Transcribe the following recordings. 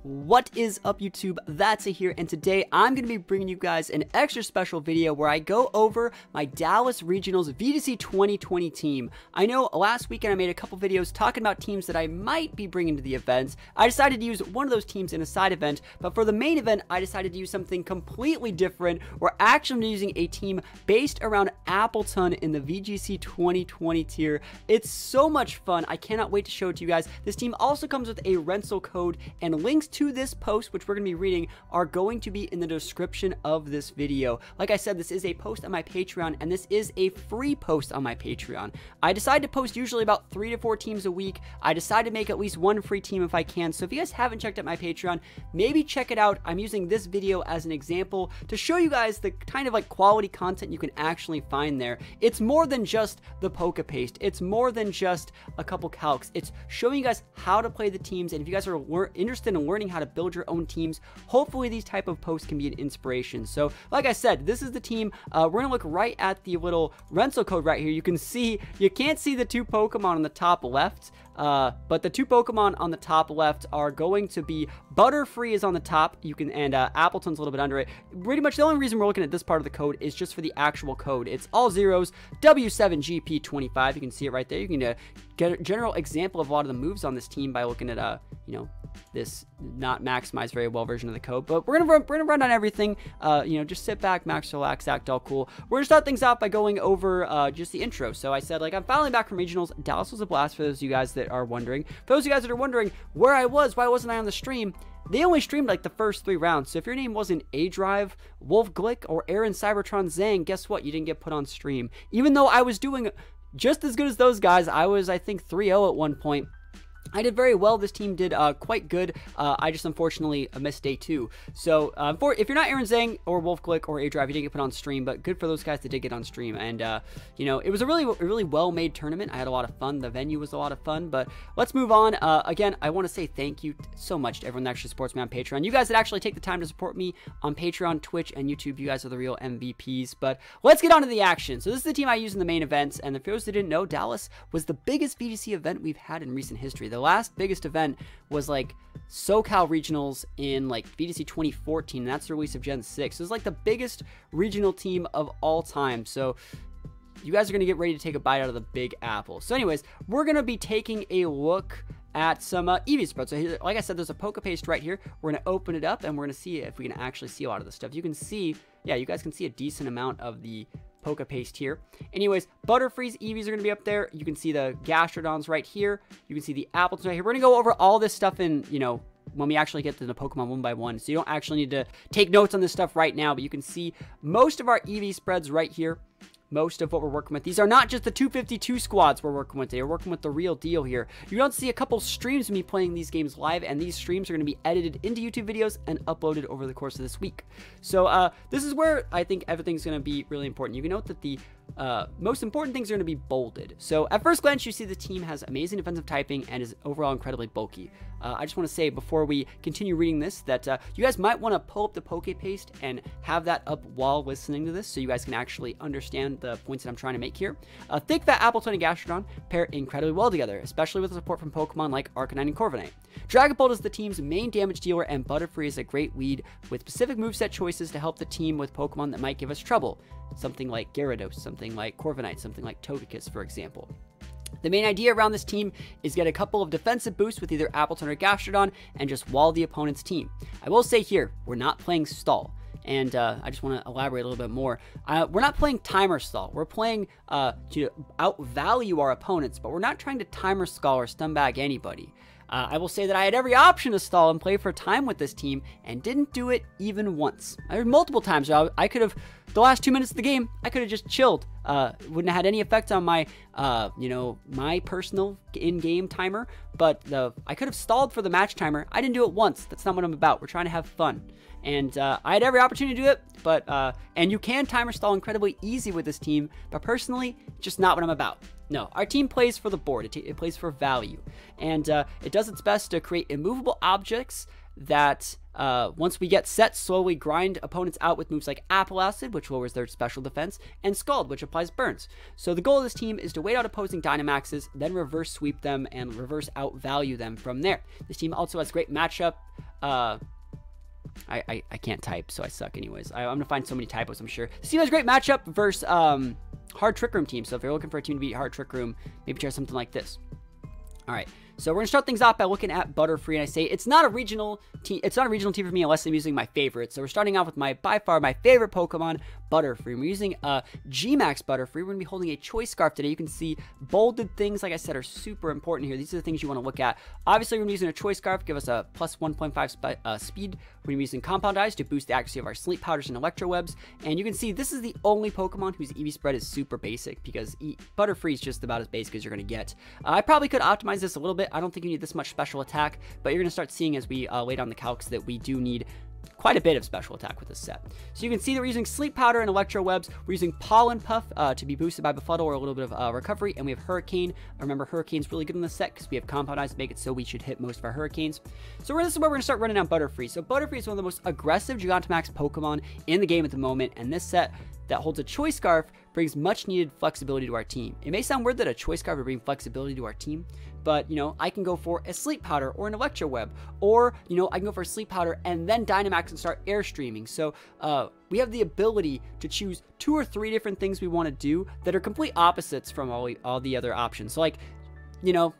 What is up, YouTube? That's here, and today I'm going to be bringing you guys an extra special video where I go over my Dallas Regionals VGC 2020 team. I know last weekend I made a couple videos talking about teams that I might be bringing to the events. I decided to use one of those teams in a side event, but for the main event, I decided to use something completely different. We're actually using a team based around Appleton in the VGC 2020 tier. It's so much fun. I cannot wait to show it to you guys. This team also comes with a rental code, and links to this post, which we're going to be reading, are going to be in the description of this video. Like I said, this is a post on my Patreon, and this is a free post on my Patreon. I decide to post usually about 3 to 4 teams a week. I decide to make at least one free team if I can. So if you guys haven't checked out my Patreon, maybe check it out. I'm using this video as an example to show you guys the kind of like quality content you can actually find there. It's more than just the poke paste. It's more than just a couple calcs. It's showing you guys how to play the teams, and if you guys are interested in learning how to build your own teams, hopefully these type of posts can be an inspiration. So like I said, this is the team. We're gonna look right at the little rental code right here. You can see, you can't see the 2 Pokemon on the top left, but the 2 Pokemon on the top left are going to be Butterfree is on the top, and Appleton's a little bit under it. Pretty much the only reason we're looking at this part of the code is just for the actual code. It's all zeros, W7GP25. You can see it right there. You can get a general example of a lot of the moves on this team by looking at you know, this not maximized very well version of the code. But we're gonna run on everything. You know, just sit back, max, relax, act all cool. We're gonna start things out by going over just the intro. So I said, like, I'm finally back from regionals. Dallas was a blast, for those of you guys that are wondering. For those of you guys that are wondering where I was, why wasn't I on the stream? They only streamed like the first 3 rounds, so if your name wasn't A-Drive, Wolf Glick, or Aaron Cybertron Zang, guess what? You didn't get put on stream. Even though I was doing just as good as those guys, I was, I think, 3-0 at one point. I did very well. This team did quite good. I just unfortunately missed day 2. So if you're not Aaron Zang or Wolf Glick or A-Drive, you didn't get put on stream, but good for those guys that did get on stream. And you know, it was a really well-made tournament. I had a lot of fun. The venue was a lot of fun. But let's move on. Again, I want to say thank you so much to everyone that actually supports me on Patreon. You guys that actually take the time to support me on Patreon, Twitch, and YouTube. You guys are the real MVPs. But let's get on to the action. So this is the team I use in the main events. And for those that didn't know, Dallas was the biggest VGC event we've had in recent history. The last biggest event was like SoCal Regionals in like VGC 2014, and that's the release of Gen 6. So it's like the biggest regional team of all time. So you guys are going to get ready to take a bite out of the big apple. So anyways, we're going to be taking a look at some Eevee Spread. So here, like I said, there's a poke paste right here. We're going to open it up and we're going to see if we can actually see a lot of this stuff. You can see, yeah, you guys can see a decent amount of the poke paste here. Anyways, Butterfree's Eevees are going to be up there. You can see the Gastrodons right here. You can see the Appletons right here. We're going to go over all this stuff in, you know, when we actually get to the Pokemon one by one. So you don't actually need to take notes on this stuff right now, but you can see most of our Eevee spreads right here. Most of what we're working with. These are not just the 252 squads we're working with. They're working with the real deal here. You don't see a couple streams of me playing these games live, and these streams are going to be edited into YouTube videos and uploaded over the course of this week. So this is where I think everything's going to be really important. You can note that the most important things are going to be bolded. So at first glance, you see the team has amazing defensive typing and is overall incredibly bulky. I just want to say before we continue reading this that you guys might want to pull up the poke paste and have that up while listening to this so you guys can actually understand the points that I'm trying to make here. Thick Fat Appleton and Gastrodon pair incredibly well together, especially with the support from Pokemon like Arcanine and Corviknight. Dragapult is the team's main damage dealer, and Butterfree is a great lead with specific moveset choices to help the team with Pokemon that might give us trouble. Something like Gyarados, something like Corviknight, something like Togekiss, for example. The main idea around this team is get a couple of defensive boosts with either Appleton or Gastrodon and just wall the opponent's team. I will say here, we're not playing stall. And I just want to elaborate a little bit more. We're not playing timer stall. We're playing to outvalue our opponents, but we're not trying to timer stall or stun bag anybody. I will say that I had every option to stall and play for time with this team and didn't do it even once. I heard multiple times. I could have, the last 2 minutes of the game, I could have just chilled. Wouldn't have had any effect on my, you know, my personal in-game timer, but I could have stalled for the match timer. I didn't do it once. That's not what I'm about. We're trying to have fun. And I had every opportunity to do it, but, and you can timer stall incredibly easy with this team, but personally, just not what I'm about. No, our team plays for the board. It plays for value. And it does its best to create immovable objects that once we get set, slowly grind opponents out with moves like Apple Acid, which lowers their special defense, and Scald, which applies burns. So the goal of this team is to wait out opposing Dynamaxes, then reverse sweep them and reverse outvalue them from there. This team also has great matchup I can't type, so I suck anyways. I'm gonna find so many typos, I'm sure. This team has a great matchup versus Hard Trick Room team. So if you're looking for a team to beat Hard Trick Room, maybe try something like this. All right, so we're gonna start things off by looking at Butterfree, and I say it's not a regional team. It's not a regional team for me unless I'm using my favorite. So we're starting off with by far my favorite Pokemon, Butterfree. We're using G-Max Butterfree. We're gonna be holding a Choice Scarf today. You can see bolded things, like I said, are super important here. These are the things you want to look at. Obviously, we're gonna be using a Choice Scarf, give us a plus 1.5 speed. We're gonna be using Compound Eyes to boost the accuracy of our Sleep Powders and Electro Webs. And you can see this is the only Pokemon whose Eevee Spread is super basic, because Butterfree is just about as basic as you're gonna get. I probably could optimize this a little bit. I don't think you need this much special attack, but you're gonna start seeing as we lay down the calcs that we do need quite a bit of special attack with this set. So you can see that we're using Sleep Powder and Electro Webs. We're using Pollen Puff to be boosted by Befuddle or a little bit of recovery, and we have Hurricane. Remember, Hurricane's really good in this set because we have Compound Eyes to make it so we should hit most of our Hurricanes. So this is where we're going to start running down Butterfree. So Butterfree is one of the most aggressive Gigantamax Pokemon in the game at the moment, and this set that holds a Choice Scarf brings much needed flexibility to our team. It may sound weird that a Choice Scarf would bring flexibility to our team, but, you know, I can go for a Sleep Powder or an Electro Web, or, you know, I can go for a Sleep Powder and then Dynamax and start Airstreaming. So we have the ability to choose 2 or 3 different things we want to do that are complete opposites from all the other options. So, like, you know,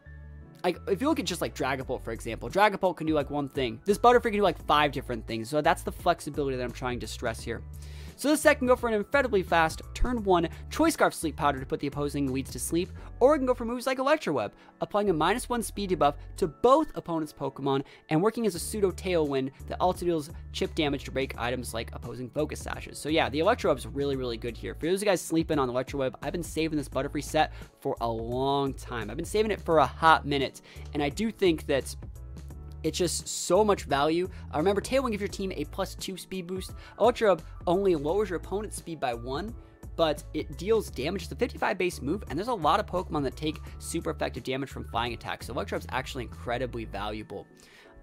if you look at just like Dragapult, for example, Dragapult can do like one thing. This Butterfree can do like 5 different things. So that's the flexibility that I'm trying to stress here. So this set can go for an incredibly fast turn 1 Choice Scarf Sleep Powder to put the opposing leads to sleep, or it can go for moves like Electro Web, applying a -1 speed debuff to both opponents' Pokemon and working as a pseudo Tailwind that also deals chip damage to break items like opposing Focus Sashes. So yeah, the Electro Web's really, really good here. For those of you guys sleeping on Electro Web, I've been saving this Butterfree set for a long time. I've been saving it for a hot minute, and I do think that it's just so much value. Remember, Tailwind gives your team a +2 speed boost. Electro Web only lowers your opponent's speed by 1, but it deals damage. It's a 55 base move, and there's a lot of Pokemon that take super effective damage from flying attacks. So Electro Web's actually incredibly valuable.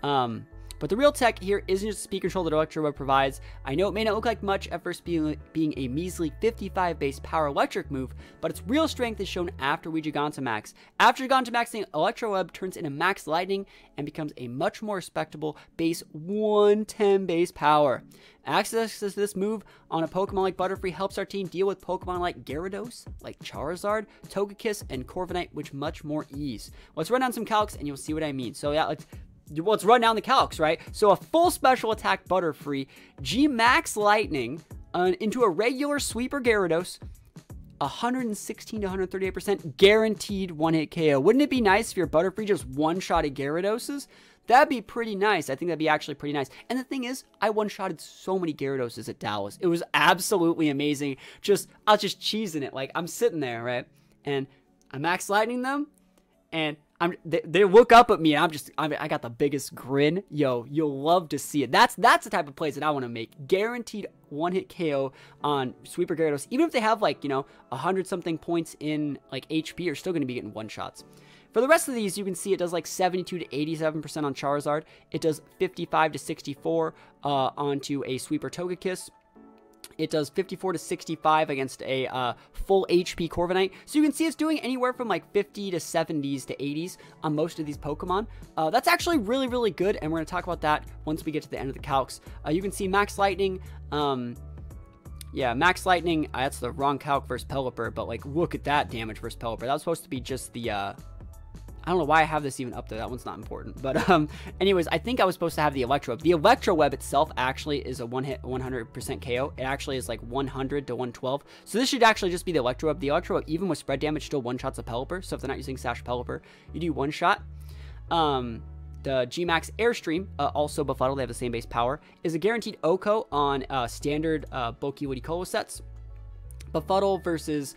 But the real tech here isn't just the speed control that Electro Web provides. I know it may not look like much at first being a measly 55 base power electric move, but its real strength is shown after we Gigantamax. After Gigantamaxing, Electro Web turns into Max Lightning and becomes a much more respectable base 110 base power. Access to this move on a Pokemon like Butterfree helps our team deal with Pokemon like Gyarados, like Charizard, Togekiss, and Corviknight with much more ease. Let's run down some calcs and you'll see what I mean. So yeah, let's run down the calcs, right? So a full special attack Butterfree, G-Max Lightning into a regular sweeper Gyarados, 116 to 138% guaranteed one-hit KO. Wouldn't it be nice if your Butterfree just one-shotted Gyaradoses? That'd be pretty nice. I think that'd be actually pretty nice. And the thing is, I one-shotted so many Gyaradoses at Dallas. It was absolutely amazing. I was just cheesing it. Like, I'm sitting there, right? And I'm Max Lightning them, and they look up at me, and I got the biggest grin. Yo, you'll love to see it. That's the type of plays that I want to make. Guaranteed one-hit KO on Sweeper Gyarados. Even if they have, like, you know, 100-something points in, like, HP, you're still going to be getting one-shots. For the rest of these, you can see it does, like, 72 to 87% on Charizard. It does 55 to 64 onto a Sweeper Togekiss. It does 54 to 65 against a full HP Corviknight. So you can see it's doing anywhere from like 50 to 70s to 80s on most of these Pokemon. That's actually really, really good, and we're going to talk about that once we get to the end of the calcs. You can see Max Lightning. Yeah, Max Lightning, that's the wrong calc versus Pelipper, but like look at that damage versus Pelipper. That was supposed to be just the... I don't know why I have this even up there. That one's not important. But anyways, I think I was supposed to have the Electro Web. The Electro Web itself actually is a one-hit 100% KO. It actually is like 100 to 112. So this should actually just be the Electro Web. The Electro Web, even with spread damage, still one-shots a Pelipper. So if they're not using Sash Pelipper, you do one-shot. The G-Max Airstream, also Befuddle, they have the same base power, is a guaranteed OHKO on standard bulky Ludicolo sets. Befuddle versus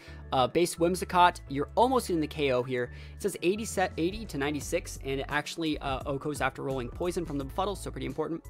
base Whimsicott, you're almost in the KO here. It says 80 to 96, and it actually OHKOs after rolling poison from the Befuddle, so pretty important.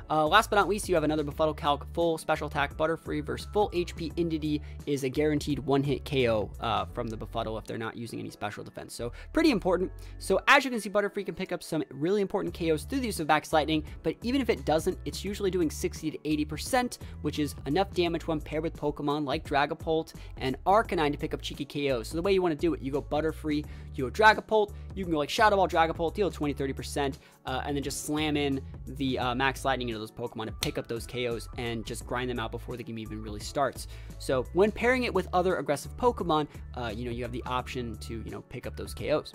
Last but not least, you have another Befuddle calc, full special attack Butterfree versus full HP Indeedee is a guaranteed one-hit KO from the Befuddle if they're not using any special defense. So pretty important. So as you can see, Butterfree can pick up some really important KOs through the use of Max Lightning, but even if it doesn't, it's usually doing 60 to 80%, which is enough damage when paired with Pokemon like Dragapult and Arcanine to pick up up cheeky KOs. So the way you want to do it, you go Butterfree, you go Dragapult, you can go like Shadow Ball Dragapult, deal 20-30%, and then just slam in the Max Lightning into those Pokemon to pick up those KOs and just grind them out before the game even really starts. So when pairing it with other aggressive Pokemon, you have the option to, pick up those KOs.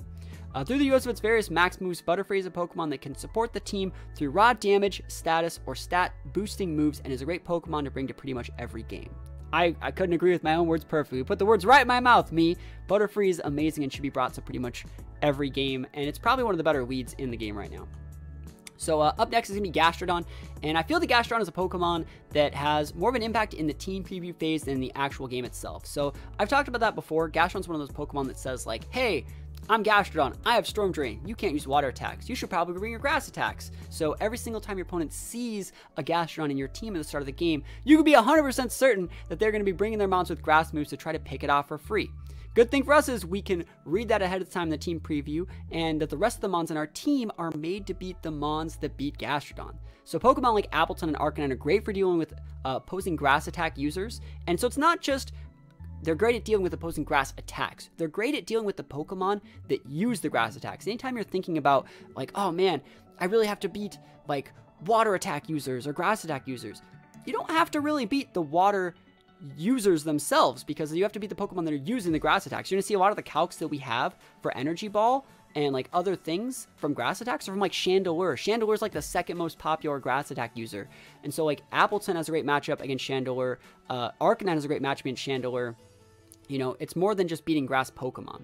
Through the use of its various max moves, Butterfree is a Pokemon that can support the team through raw damage, status, or stat boosting moves, and is a great Pokemon to bring to pretty much every game. I couldn't agree with my own words perfectly. Put the words right in my mouth, me. Butterfree is amazing and should be brought to pretty much every game, and it's probably one of the better leads in the game right now. So up next is going to be Gastrodon, and I feel the Gastrodon is a Pokemon that has more of an impact in the team preview phase than the actual game itself. So I've talked about that before. Gastrodon's one of those Pokemon that says like, hey, I'm Gastrodon, I have Storm Drain, you can't use water attacks, you should probably bring your grass attacks. So every single time your opponent sees a Gastrodon in your team at the start of the game, you can be 100% certain that they're going to be bringing their mons with grass moves to try to pick it off for free. Good thing for us is we can read that ahead of time in the team preview, and that the rest of the mons in our team are made to beat the mons that beat Gastrodon. So Pokemon like Appleton and Arcanine are great for dealing with opposing grass attack users, and so it's not just they're great at dealing with opposing grass attacks. They're great at dealing with the Pokemon that use the grass attacks. Anytime you're thinking about like, oh man, I really have to beat like water attack users or grass attack users, you don't have to really beat the water users themselves, because you have to beat the Pokemon that are using the grass attacks. You're gonna see a lot of the calcs that we have for Energy Ball and like other things from grass attacks are from like Chandelure. Chandelure is like the second most popular grass attack user, and so like Appleton has a great matchup against Chandelure. Arcanine has a great matchup against Chandelure. It's more than just beating grass Pokemon.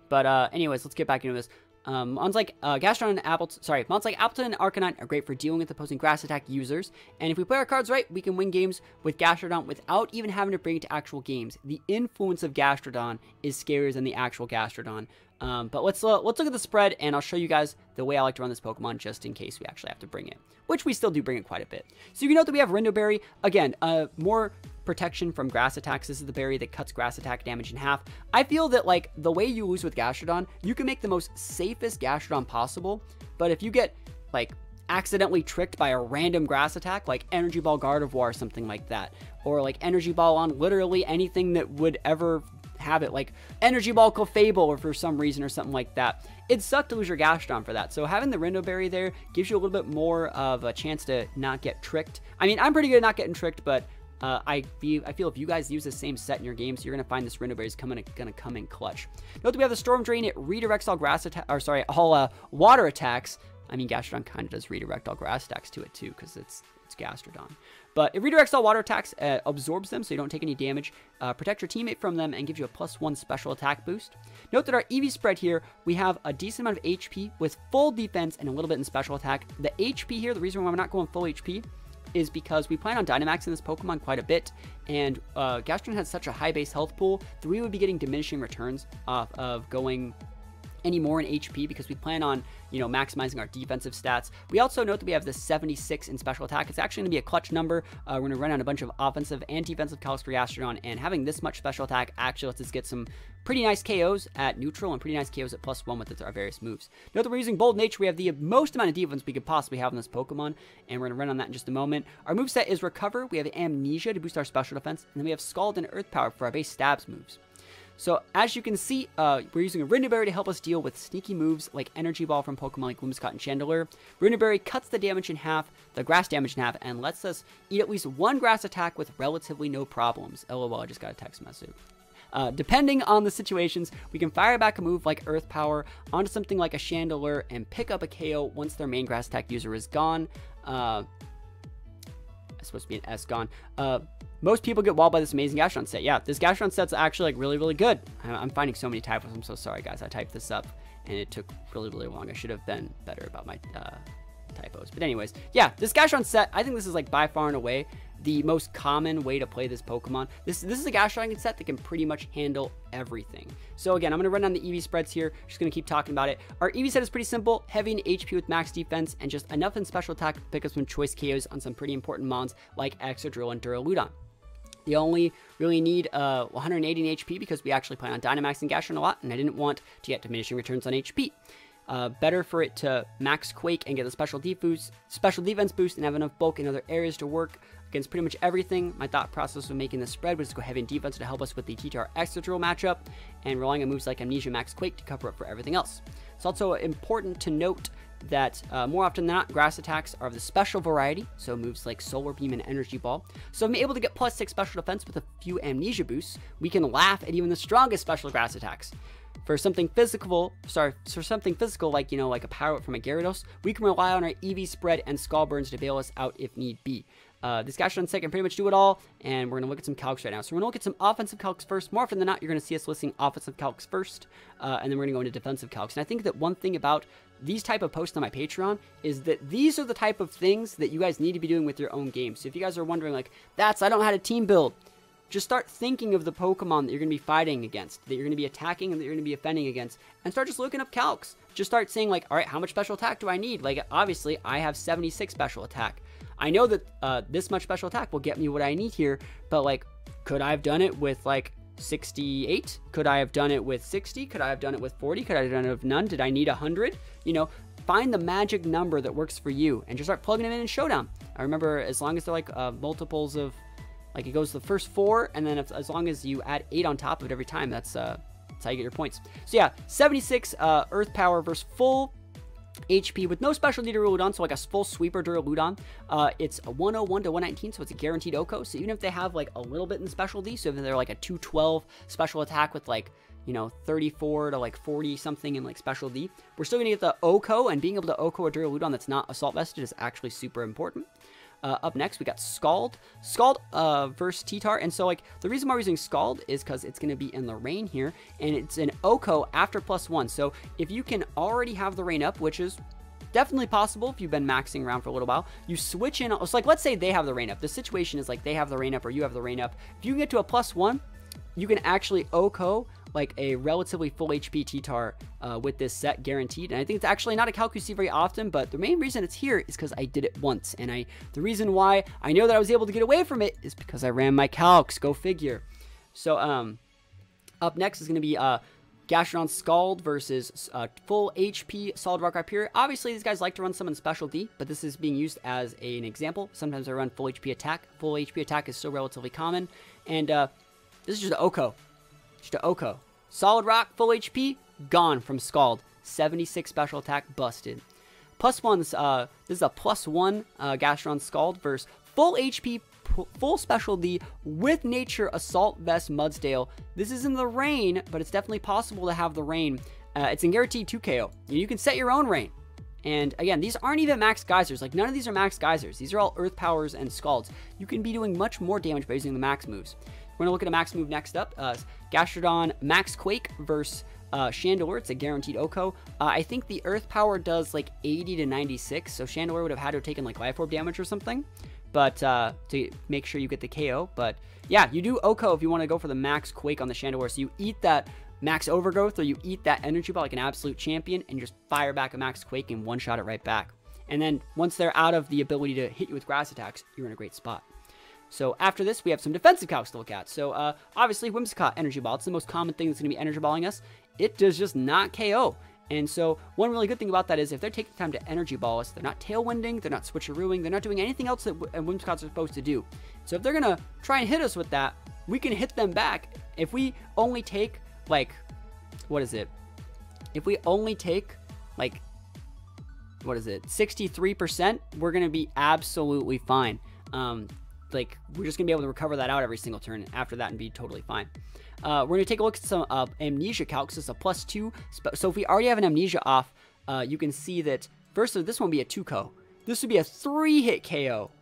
But anyways, let's get back into this. Mons like Gastrodon and mons like Appleton and Arcanine are great for dealing with opposing grass attack users, and if we play our cards right, we can win games with Gastrodon without even having to bring it to actual games. The influence of Gastrodon is scarier than the actual Gastrodon. But let's look at the spread, and I'll show you guys the way I like to run this Pokemon just in case we actually have to bring it, which we still do bring it quite a bit. So you can note that we have Rindoberry, again, more protection from grass attacks. This is the berry that cuts grass attack damage in half. I feel that like the way you lose with Gastrodon, you can make the most safest Gastrodon possible, but if you get like accidentally tricked by a random grass attack like Energy Ball Gardevoir or something like that, or like Energy Ball on literally anything that would ever have it, like Energy Ball Clefable or for some reason or something like that, it'd suck to lose your Gastrodon for that. So having the Rindoberry there gives you a little bit more of a chance to not get tricked. I mean, I'm pretty good at not getting tricked, but I feel if you guys use the same set in your games, you're going to find this Rindoberry is going to come in clutch. Note that we have the Storm Drain. It redirects all all water attacks. I mean, Gastrodon kind of does redirect all grass attacks to it too, because it's Gastrodon. But it redirects all water attacks, absorbs them so you don't take any damage, protect your teammate from them, and gives you a +1 special attack boost. Note that our Eevee Spread here, we have a decent amount of HP with full defense and a little bit in special attack. The HP here, the reason why we're not going full HP is because we plan on Dynamaxing this Pokemon quite a bit, and Gastrodon has such a high base health pool that we would be getting diminishing returns off of going any more in HP, because we plan on, maximizing our defensive stats. We also note that we have the 76 in special attack. It's actually going to be a clutch number. We're going to run out a bunch of offensive and defensive calcs for Gastrodon, and having this much special attack actually lets us get some pretty nice KOs at neutral and pretty nice KOs at +1 with our various moves. Note that we're using Bold Nature. We have the most amount of defense we could possibly have on this Pokemon, and we're going to run on that in just a moment. Our moveset is Recover. We have Amnesia to boost our special defense, and then we have Scald and Earth Power for our base stabs moves. So as you can see, we're using a Rindoberry to help us deal with sneaky moves like Energy Ball from Pokemon like Whimsicott and Chandelure. Rindoberry cuts the damage in half, the grass damage in half, and lets us eat at least one grass attack with relatively no problems. LOL, I just got a text message. Depending on the situations, we can fire back a move like Earth Power onto something like a Chandelure and pick up a KO once their main grass attack user is gone. It's supposed to be an S gone. Most people get walled by this amazing Gastrodon set. Yeah, this Gastrodon set's actually like really, really good. I'm finding so many typos. I'm so sorry, guys. I typed this up and it took really, really long. I should have been better about my typos. But anyways, yeah, this Gastrodon set, I think this is like by far and away the most common way to play this Pokemon. This is a Gastrodon set that can pretty much handle everything. So again, I'm going to run down the Eevee spreads here. Just going to keep talking about it. Our Eevee set is pretty simple, heavy in HP with max defense, and just enough in special attack to pick up some choice KOs on some pretty important mons like Exeggutor and Duraludon. You only really need 180 in HP because we actually plan on Dynamaxing Gastrodon a lot, and I didn't want to get diminishing returns on HP. Better for it to max Quake and get a special defense boost and have enough bulk in other areas to work against pretty much everything. My thought process of making this spread was to go heavy in defense to help us with the TTR Extraterrestrial matchup, and relying on moves like Amnesia Max Quake to cover up for everything else. It's also important to note that more often than not, grass attacks are of the special variety, so moves like Solar Beam and Energy Ball. So if I'm able to get +6 special defense with a few Amnesia boosts, we can laugh at even the strongest special grass attacks. For something physical, like, you know, like a power up from a Gyarados, we can rely on our Eevee Spread and Skull Burns to bail us out if need be. This Gastrodon set can pretty much do it all, and we're going to look at some calcs right now. So we're going to look at some offensive calcs first. More often than not, you're going to see us listing offensive calcs first, and then we're going to go into defensive calcs. And I think that one thing about these type of posts on my Patreon is that these are the type of things that you guys need to be doing with your own game. So if you guys are wondering, like, I don't know how to team build, just start thinking of the Pokemon that you're going to be fighting against, that you're going to be attacking, and that you're going to be offending against, and start just looking up calcs. Just start saying, like, all right, how much special attack do I need? Like, obviously, I have 76 special attack. I know that this much special attack will get me what I need here, but, like, could I have done it with, like, 68? Could I have done it with 60? Could I have done it with 40? Could I have done it with none? Did I need 100? You know, find the magic number that works for you, and just start plugging them in Showdown. I remember, as long as they're, like, multiples of, like, it goes to the first 4, and then as long as you add 8 on top of it every time, that's how you get your points. So yeah, 76 Earth Power versus full HP with no special Duraludon, so like a full sweeper Duraludon. It's a 101 to 119, so it's a guaranteed OHKO. So even if they have, like, a little bit in special D, so if they're like a 212 special attack with, like, you know, 34 to like 40 something in, like, special D, we're still gonna get the OHKO, and being able to OHKO a Duraludon that's not assault vested is actually super important. Up next, we got Scald versus T-Tar, and so, like, the reason why we're using Scald is because it's going to be in the rain here, and it's an OHKO after +1, so if you can already have the rain up, which is definitely possible if you've been maxing around for a little while, you switch in, it's like, let's say they have the rain up, the situation is like they have the rain up or you have the rain up, if you can get to a +1, you can actually OHKO like a relatively full HP T-Tar with this set, guaranteed. And I think it's actually not a calc you see very often, but the main reason it's here is because I did it once. And the reason why I know that I was able to get away from it is because I ran my calcs. Go figure. So up next is going to be Gastrodon Scald versus full HP Solid Rock Rhyperior. Obviously, these guys like to run some in Special D, but this is being used as an example. Sometimes I run full HP attack. Full HP attack is still relatively common. And this is just an OHKO. Just an OHKO. Solid Rock, full HP, gone from Scald. 76 special attack, busted. +1s, this is a +1 Gastrodon Scald versus full HP, full special D with Nature Assault Vest Mudsdale. This is in the rain, but it's definitely possible to have the rain. It's in guaranteed 2KO. You can set your own rain. And again, these aren't even max geysers. Like, none of these are max geysers. These are all Earth Powers and Scalds. You can be doing much more damage by using the max moves. We're going to look at a max move next up. Gastrodon Max Quake versus Chandelure. It's a guaranteed OHKO. I think the Earth Power does like 80 to 96, so Chandelure would have had to have taken like Life Orb damage or something, but to make sure you get the KO. But yeah, you do OHKO if you want to go for the Max Quake on the Chandelure. So you eat that Max Overgrowth, or you eat that Energy Ball like an absolute champion, and you just fire back a Max Quake and one-shot it right back. And then once they're out of the ability to hit you with grass attacks, you're in a great spot. So after this, we have some defensive calcs to look at. So obviously, Whimsicott Energy Ball. It's the most common thing that's going to be Energy Balling us. It does just not KO. And so one really good thing about that is if they're taking time to Energy Ball us, they're not Tailwinding, they're not Switcherooing, they're not doing anything else that Whimsicotts are supposed to do. So if they're going to try and hit us with that, we can hit them back. If we only take, like, what is it? If we only take, like, what is it? 63%, we're going to be absolutely fine. Like, we're just going to be able to recover that out every single turn after that and be totally fine. We're going to take a look at some Amnesia calcs. This is a +2. So if we already have an Amnesia off, you can see that, first, this won't be a 2KO. This would be a 3-hit KO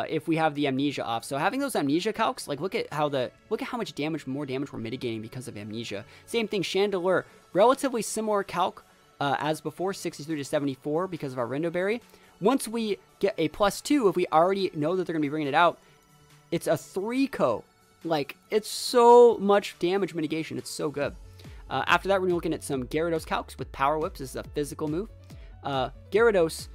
if we have the Amnesia off. So having those Amnesia calcs, like, look at how much damage, more damage we're mitigating because of Amnesia. Same thing, Chandelure. Relatively similar calc as before, 63 to 74 because of our Rindo Berry. Once we get a +2, if we already know that they're going to be bringing it out, it's a 3KO. Like, it's so much damage mitigation. It's so good. After that, we're going to be looking at some Gyarados calcs with Power Whips. This is a physical move. Gyarados,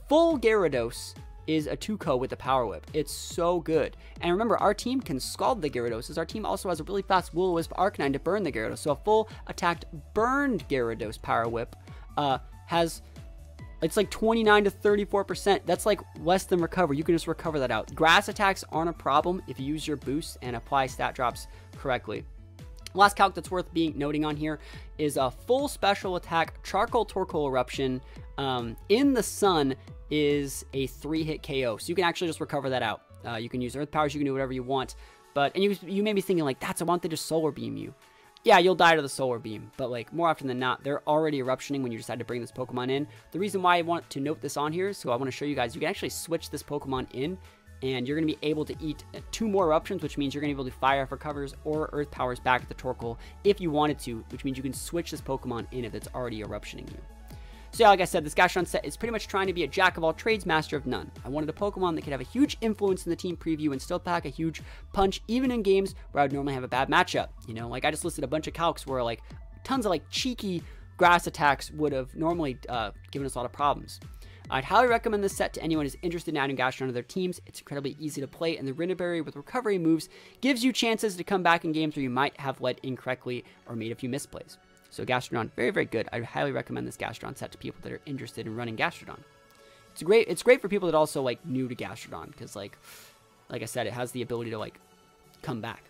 full Gyarados is a 2KO with the Power Whip. It's so good. And remember, our team can Scald the Gyarados, as our team also has a really fast Will-O-Wisp Arcanine to burn the Gyarados. So a full attacked burned Gyarados Power Whip has, it's like 29 to 34%. That's like less than recover. You can just recover that out. Grass attacks aren't a problem if you use your boost and apply stat drops correctly. Last calc that's worth noting on here is a full special attack Charcoal Torkoal Eruption in the sun is a 3-hit KO. So you can actually just recover that out. You can use Earth Powers, you can do whatever you want. But, and you may be thinking like, that's, I want they to Solar Beam you. Yeah, you'll die to the Solar Beam, but like more often than not, they're already eruptioning when you decide to bring this Pokemon in. The reason why I want to note this on here is so I want to show you guys, you can actually switch this Pokemon in, and you're going to be able to eat 2 more eruptions, which means you're going to be able to fire off recovers or Earth Powers back at the Torkoal if you wanted to, which means you can switch this Pokemon in if it's already eruptioning you. So yeah, like I said, this Gastrodon set is pretty much trying to be a jack of all trades, master of none. I wanted a Pokemon that could have a huge influence in the team preview and still pack a huge punch, even in games where I would normally have a bad matchup. You know, like I just listed a bunch of calcs where like tons of like cheeky grass attacks would have normally given us a lot of problems. I'd highly recommend this set to anyone who's interested in adding Gastrodon to their teams. It's incredibly easy to play, and the Rinneberry with recovery moves gives you chances to come back in games where you might have led incorrectly or made a few misplays. So Gastrodon, very, very good. I highly recommend this Gastrodon set to people that are interested in running Gastrodon. It's great for people that are also like new to Gastrodon, because like I said, it has the ability to like come back.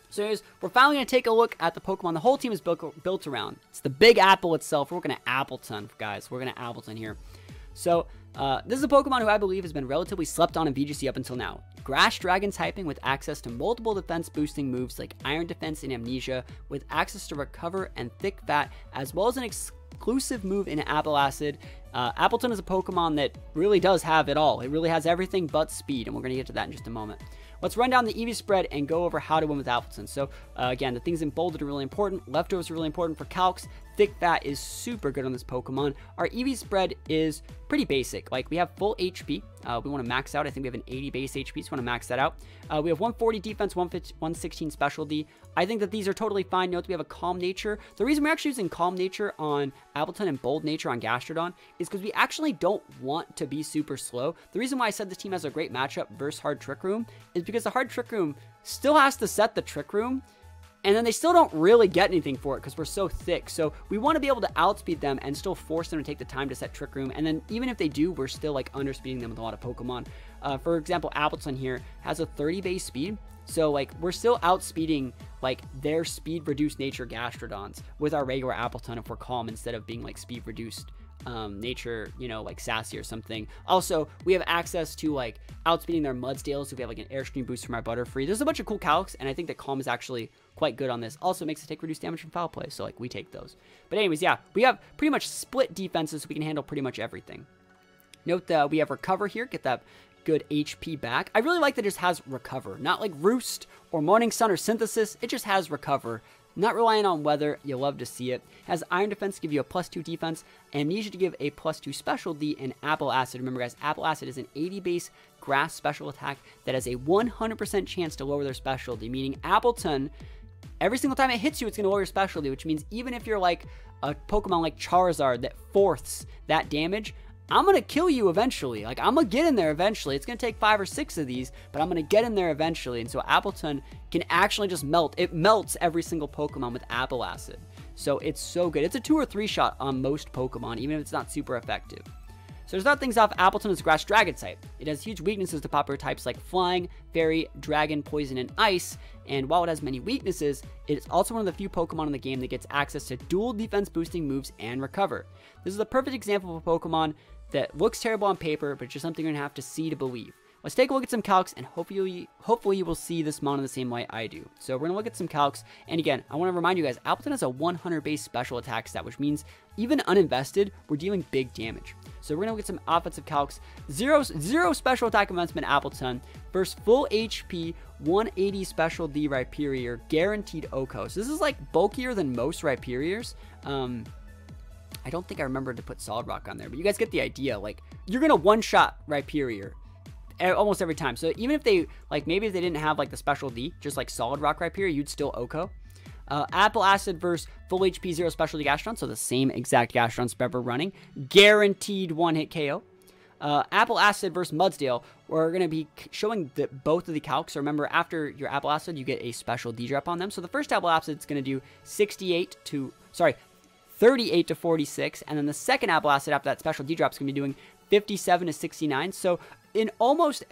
So anyways, we're finally going to take a look at the Pokemon the whole team is built around. It's the Big Apple itself. We're going to Appleton, guys. We're going to Appleton here. So, this is a Pokemon who I believe has been relatively slept on in VGC up until now. Grass Dragon typing with access to multiple defense boosting moves like Iron Defense and Amnesia, with access to Recover and Thick Fat, as well as an exclusive move in Apple Acid. Appleton is a Pokemon that really does have it all. It really has everything but speed, and we're going to get to that in just a moment. Let's run down the Eevee Spread and go over how to win with Appleton. So, again, the things in bolded are really important. Leftovers are really important for calcs. Thick Fat is super good on this Pokemon. Our Eevee Spread is pretty basic. Like, we have full HP. We want to max out. I think we have an 80 base HP, so we want to max that out. We have 140 defense, 116 specialty. I think that these are totally fine. Note that we have a Calm Nature. The reason we're actually using Calm Nature on Appleton and Bold Nature on Gastrodon is because we actually don't want to be super slow. The reason why I said this team has a great matchup versus Hard Trick Room is because the Hard Trick Room still has to set the Trick Room, and then they still don't really get anything for it because we're so thick. So we want to be able to outspeed them and still force them to take the time to set Trick Room. And then even if they do, we're still like underspeeding them with a lot of Pokemon. For example, Appleton here has a 30 base speed. So like we're still outspeeding like their speed reduced nature Gastrodons with our regular Appleton if we're calm instead of being like speed reduced nature, you know, like Sassy or something. Also, we have access to like outspeeding their Mudsdale, so we have like an Airstream boost from our Butterfree. There's a bunch of cool calcs, and I think that Calm is actually quite good on this. Also makes it take reduced damage from foul play, so like we take those. But anyways, yeah, we have pretty much split defenses, so we can handle pretty much everything. Note that we have Recover here, get that good HP back. I really like that it just has Recover, not like Roost or Morning Sun or Synthesis. It just has Recover. Not relying on weather, you'll love to see it. Has Iron Defense to give you a +2 defense, Amnesia to give a +2 specialty, and Apple Acid. Remember guys, Apple Acid is an 80 base grass special attack that has a 100% chance to lower their specialty, meaning Appleton, every single time it hits you, it's going to lower your specialty, which means even if you're like a Pokemon like Charizard that fourths that damage, I'm going to kill you eventually. Like, I'm going to get in there eventually. It's going to take 5 or 6 of these, but I'm going to get in there eventually. And so Appleton can actually just melt. It melts every single Pokemon with Apple Acid. So it's so good. It's a 2 or 3 shot on most Pokemon, even if it's not super effective. So to start things off, Appleton is a Grass Dragon type. It has huge weaknesses to popular types like Flying, Fairy, Dragon, Poison, and Ice. And while it has many weaknesses, it is also one of the few Pokemon in the game that gets access to dual defense boosting moves and Recover. This is a perfect example of a Pokemon that looks terrible on paper, but it's just something you're going to have to see to believe. Let's take a look at some calcs, and hopefully you will see this mon in the same way I do. So we're going to look at some calcs, and again, I want to remind you guys, Appleton has a 100 base special attack stat, which means even uninvested, we're dealing big damage. So we're going to look at some offensive calcs. Zero special attack investment Appleton versus full HP, 180 special D Rhyperior, guaranteed OHKO. So this is like bulkier than most Rhyperiors. I don't think I remembered to put Solid Rock on there, but you guys get the idea. Like, you're going to one-shot Rhyperior almost every time. So even if they, like, maybe if they didn't have, like, the special D, just like Solid Rock Rhyperior, you'd still OHKO. Apple Acid versus full HP, 0 specialty Gastrodon, so the same exact Gastrodon spread we're running. Guaranteed one-hit KO. Apple Acid versus Mudsdale, we're going to be showing both of the calcs. So remember, after your Apple Acid, you get a special D drop on them. So the first Apple Acid is going to do 38 to 46, and then the second Apple Acid after that special D-drop is going to be doing 57 to 69. So in almost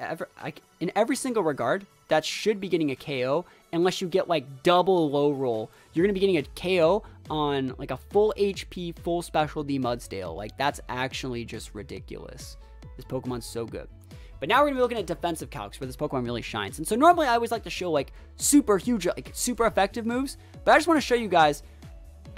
in every single regard, that should be getting a KO, unless you get like double low roll. You're going to be getting a KO on like a full HP, full special D Mudsdale. Like, that's actually just ridiculous. This Pokemon's so good. But now we're going to be looking at defensive calcs where this Pokemon really shines. And so normally I always like to show like super huge, like super effective moves, but I just want to show you guys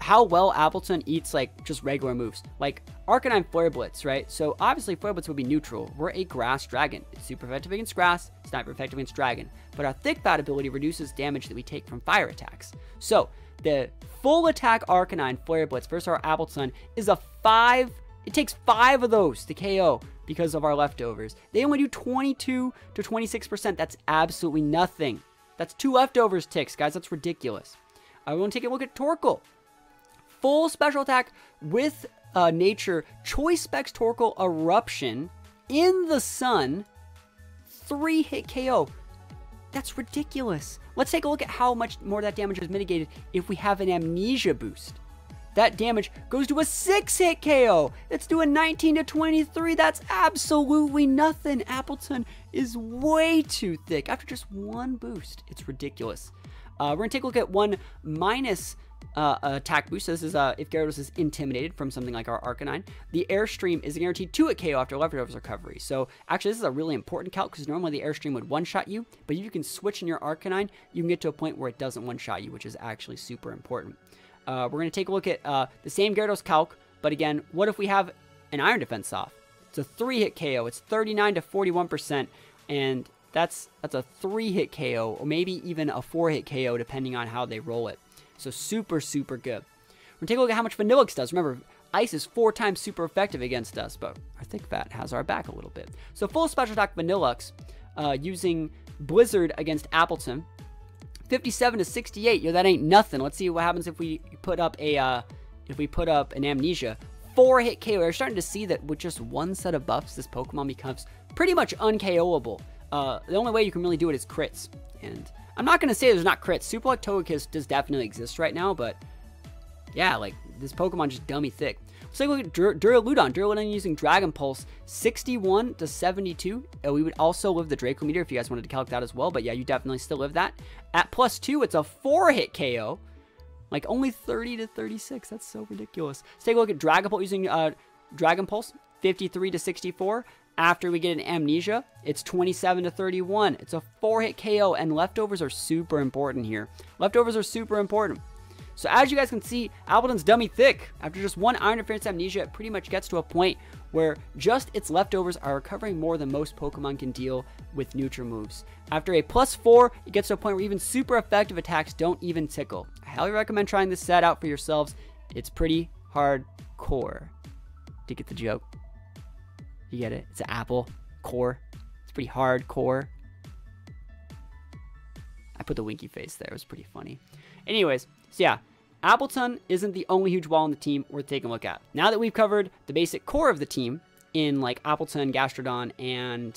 how well Appletun eats like just regular moves. Like Arcanine Flare Blitz, right? So obviously Flare Blitz would be neutral. We're a grass dragon. It's super effective against grass. It's not very effective against dragon. But our Thick Bat ability reduces damage that we take from fire attacks. So the full attack Arcanine Flare Blitz versus our Appletun is a 5. It takes 5 of those to KO because of our leftovers. They only do 22 to 26%. That's absolutely nothing. That's 2 leftovers ticks, guys. That's ridiculous. I want to take a look at Torkoal. Full special attack with nature. Choice Specs Torkoal Eruption in the sun. 3-hit KO. That's ridiculous. Let's take a look at how much more that damage is mitigated if we have an Amnesia boost. That damage goes to a 6-hit KO. It's doing 19 to 23. That's absolutely nothing. Appletun is way too thick after just 1 boost. It's ridiculous. We're going to take a look at one minus attack boost. So this is if Gyarados is intimidated from something like our Arcanine. The Airstream is a guaranteed 2-hit KO after leftovers recovery. So actually this is a really important calc because normally the Airstream would one-shot you, but if you can switch in your Arcanine, you can get to a point where it doesn't one-shot you, which is actually super important. We're going to take a look at the same Gyarados calc, but again, what if we have an Iron Defense off? It's a 3-hit KO. It's 39 to 41%, and that's a 3-hit KO, or maybe even a 4-hit KO, depending on how they roll it. So super, super good. We're going to take a look at how much Vanillux does. Remember, Ice is 4 times super effective against us, but our Thick Bat has our back a little bit. So full special attack Vanillux using Blizzard against Appletun. 57 to 68. Yo, that ain't nothing. Let's see what happens if we put up a an Amnesia. 4-hit KO. We're starting to see that with just 1 set of buffs, this Pokemon becomes pretty much un-KOable. The only way you can really do it is crits. And I'm not going to say there's not crits. Super Luck Togekiss does definitely exist right now, but yeah, like this Pokemon just dummy thick. Let's take a look at Duraludon. Duraludon using Dragon Pulse, 61 to 72. We would also live the Draco Meteor if you guys wanted to calc that as well, but yeah, you definitely still live that. At +2, it's a 4-hit KO. Like only 30 to 36. That's so ridiculous. Let's take a look at Dragon Pulse using Dragon Pulse, 53 to 64. After we get an Amnesia, it's 27 to 31. It's a 4-hit KO, and leftovers are super important here. Leftovers are super important. So as you guys can see, Appleton's dummy thick. After just 1 Iron Defense Amnesia, it pretty much gets to a point where just its leftovers are recovering more than most Pokemon can deal with neutral moves. After a +4, it gets to a point where even super effective attacks don't even tickle. I highly recommend trying this set out for yourselves. It's pretty hardcore. Do you get the joke? You get it? It's an apple core. It's pretty hardcore. I put the winky face there. It was pretty funny. Anyways, so yeah, Appletun isn't the only huge wall on the team worth taking a look at. Now that we've covered the basic core of the team in like Appletun, Gastrodon, and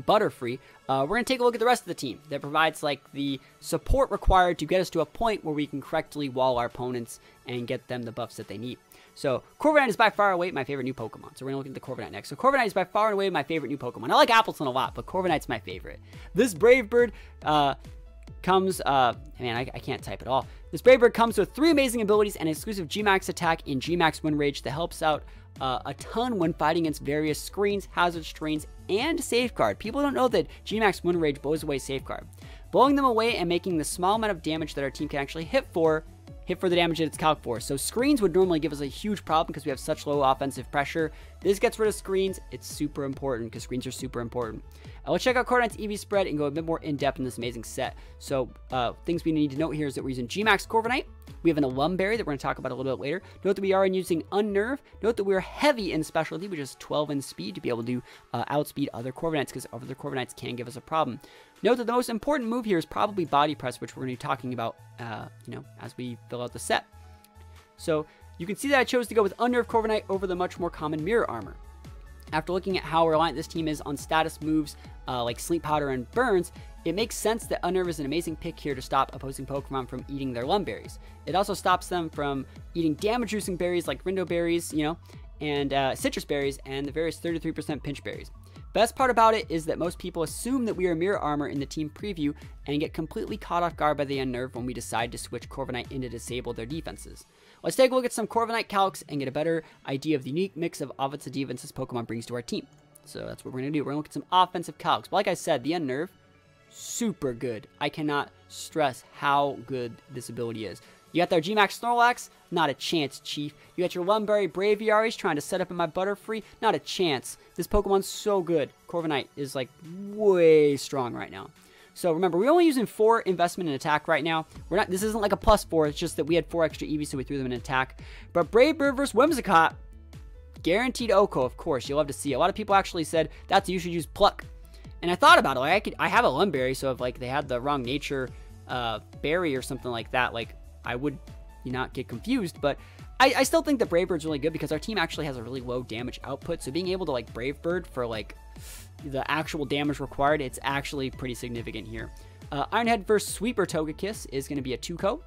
Butterfree, we're going to take a look at the rest of the team that provides like the support required to get us to a point where we can correctly wall our opponents and get them the buffs that they need. So Corviknight is by far away my favorite new Pokemon. So we're going to look at the Corviknight next. So Corviknight is by far and away my favorite new Pokemon. I like Appletun a lot, but Corviknight's my favorite. This Brave Bird comes, man, I can't type at all. This Brave Bird comes with 3 amazing abilities and an exclusive G-Max attack in G-Max Wind Rage that helps out a ton when fighting against various screens, hazard terrains, and Safeguard. People don't know that G-Max Wind Rage blows away Safeguard. Blowing them away and making the small amount of damage that our team can actually hit for the damage that it's calc for. So screens would normally give us a huge problem because we have such low offensive pressure. This gets rid of screens. It's super important because screens are super important. Let's check out Corviknight's Eevee Spread and go a bit more in depth in this amazing set. So things we need to note here is that we're using G-Max Corviknight. We have an Alum Berry that we're going to talk about a little bit later. Note that we are using Unnerve. Note that we're heavy in specialty, which is 12 in speed to be able to outspeed other Corviknights because other Corviknights can give us a problem. Note that the most important move here is probably Body Press, which we're going to be talking about, as we fill out the set. So you can see that I chose to go with Unnerve Corviknight over the much more common Mirror Armor. After looking at how reliant this team is on status moves like Sleep Powder and Burns, it makes sense that Unnerve is an amazing pick here to stop opposing Pokemon from eating their Lum Berries. It also stops them from eating damage-reducing berries like Rindo Berries, you know, and Citrus Berries, and the various 33% Pinch Berries. Best part about it is that most people assume that we are Mirror Armor in the team preview and get completely caught off guard by the Unnerve when we decide to switch Corviknight in to disable their defenses. Let's take a look at some Corviknight calcs and get a better idea of the unique mix of offensive defense this Pokemon brings to our team. So that's what we're going to do. We're going to look at some offensive calcs. But like I said, the Unnerve, super good. I cannot stress how good this ability is. You got their G-Max Snorlax, not a chance, Chief. You got your Lumberry Braviaries trying to set up in my Butterfree, not a chance. This Pokemon's so good. Corviknight is like way strong right now. So remember, we're only using 4 investment in attack right now. This isn't like a +4, it's just that we had 4 extra Eevees, so we threw them in attack. But Brave Bird versus Whimsicott, guaranteed OHKO, of course. You'll love to see. A lot of people actually said that you should use Pluck. And I thought about it. Like, I have a Lumberry, so if like they had the wrong nature berry or something like that, like I would not get confused. But I still think that Brave Bird's really good because our team actually has a really low damage output. So being able to like Brave Bird for like the actual damage required, it's actually pretty significant here. Ironhead versus Sweeper Togekiss is going to be a 2-co.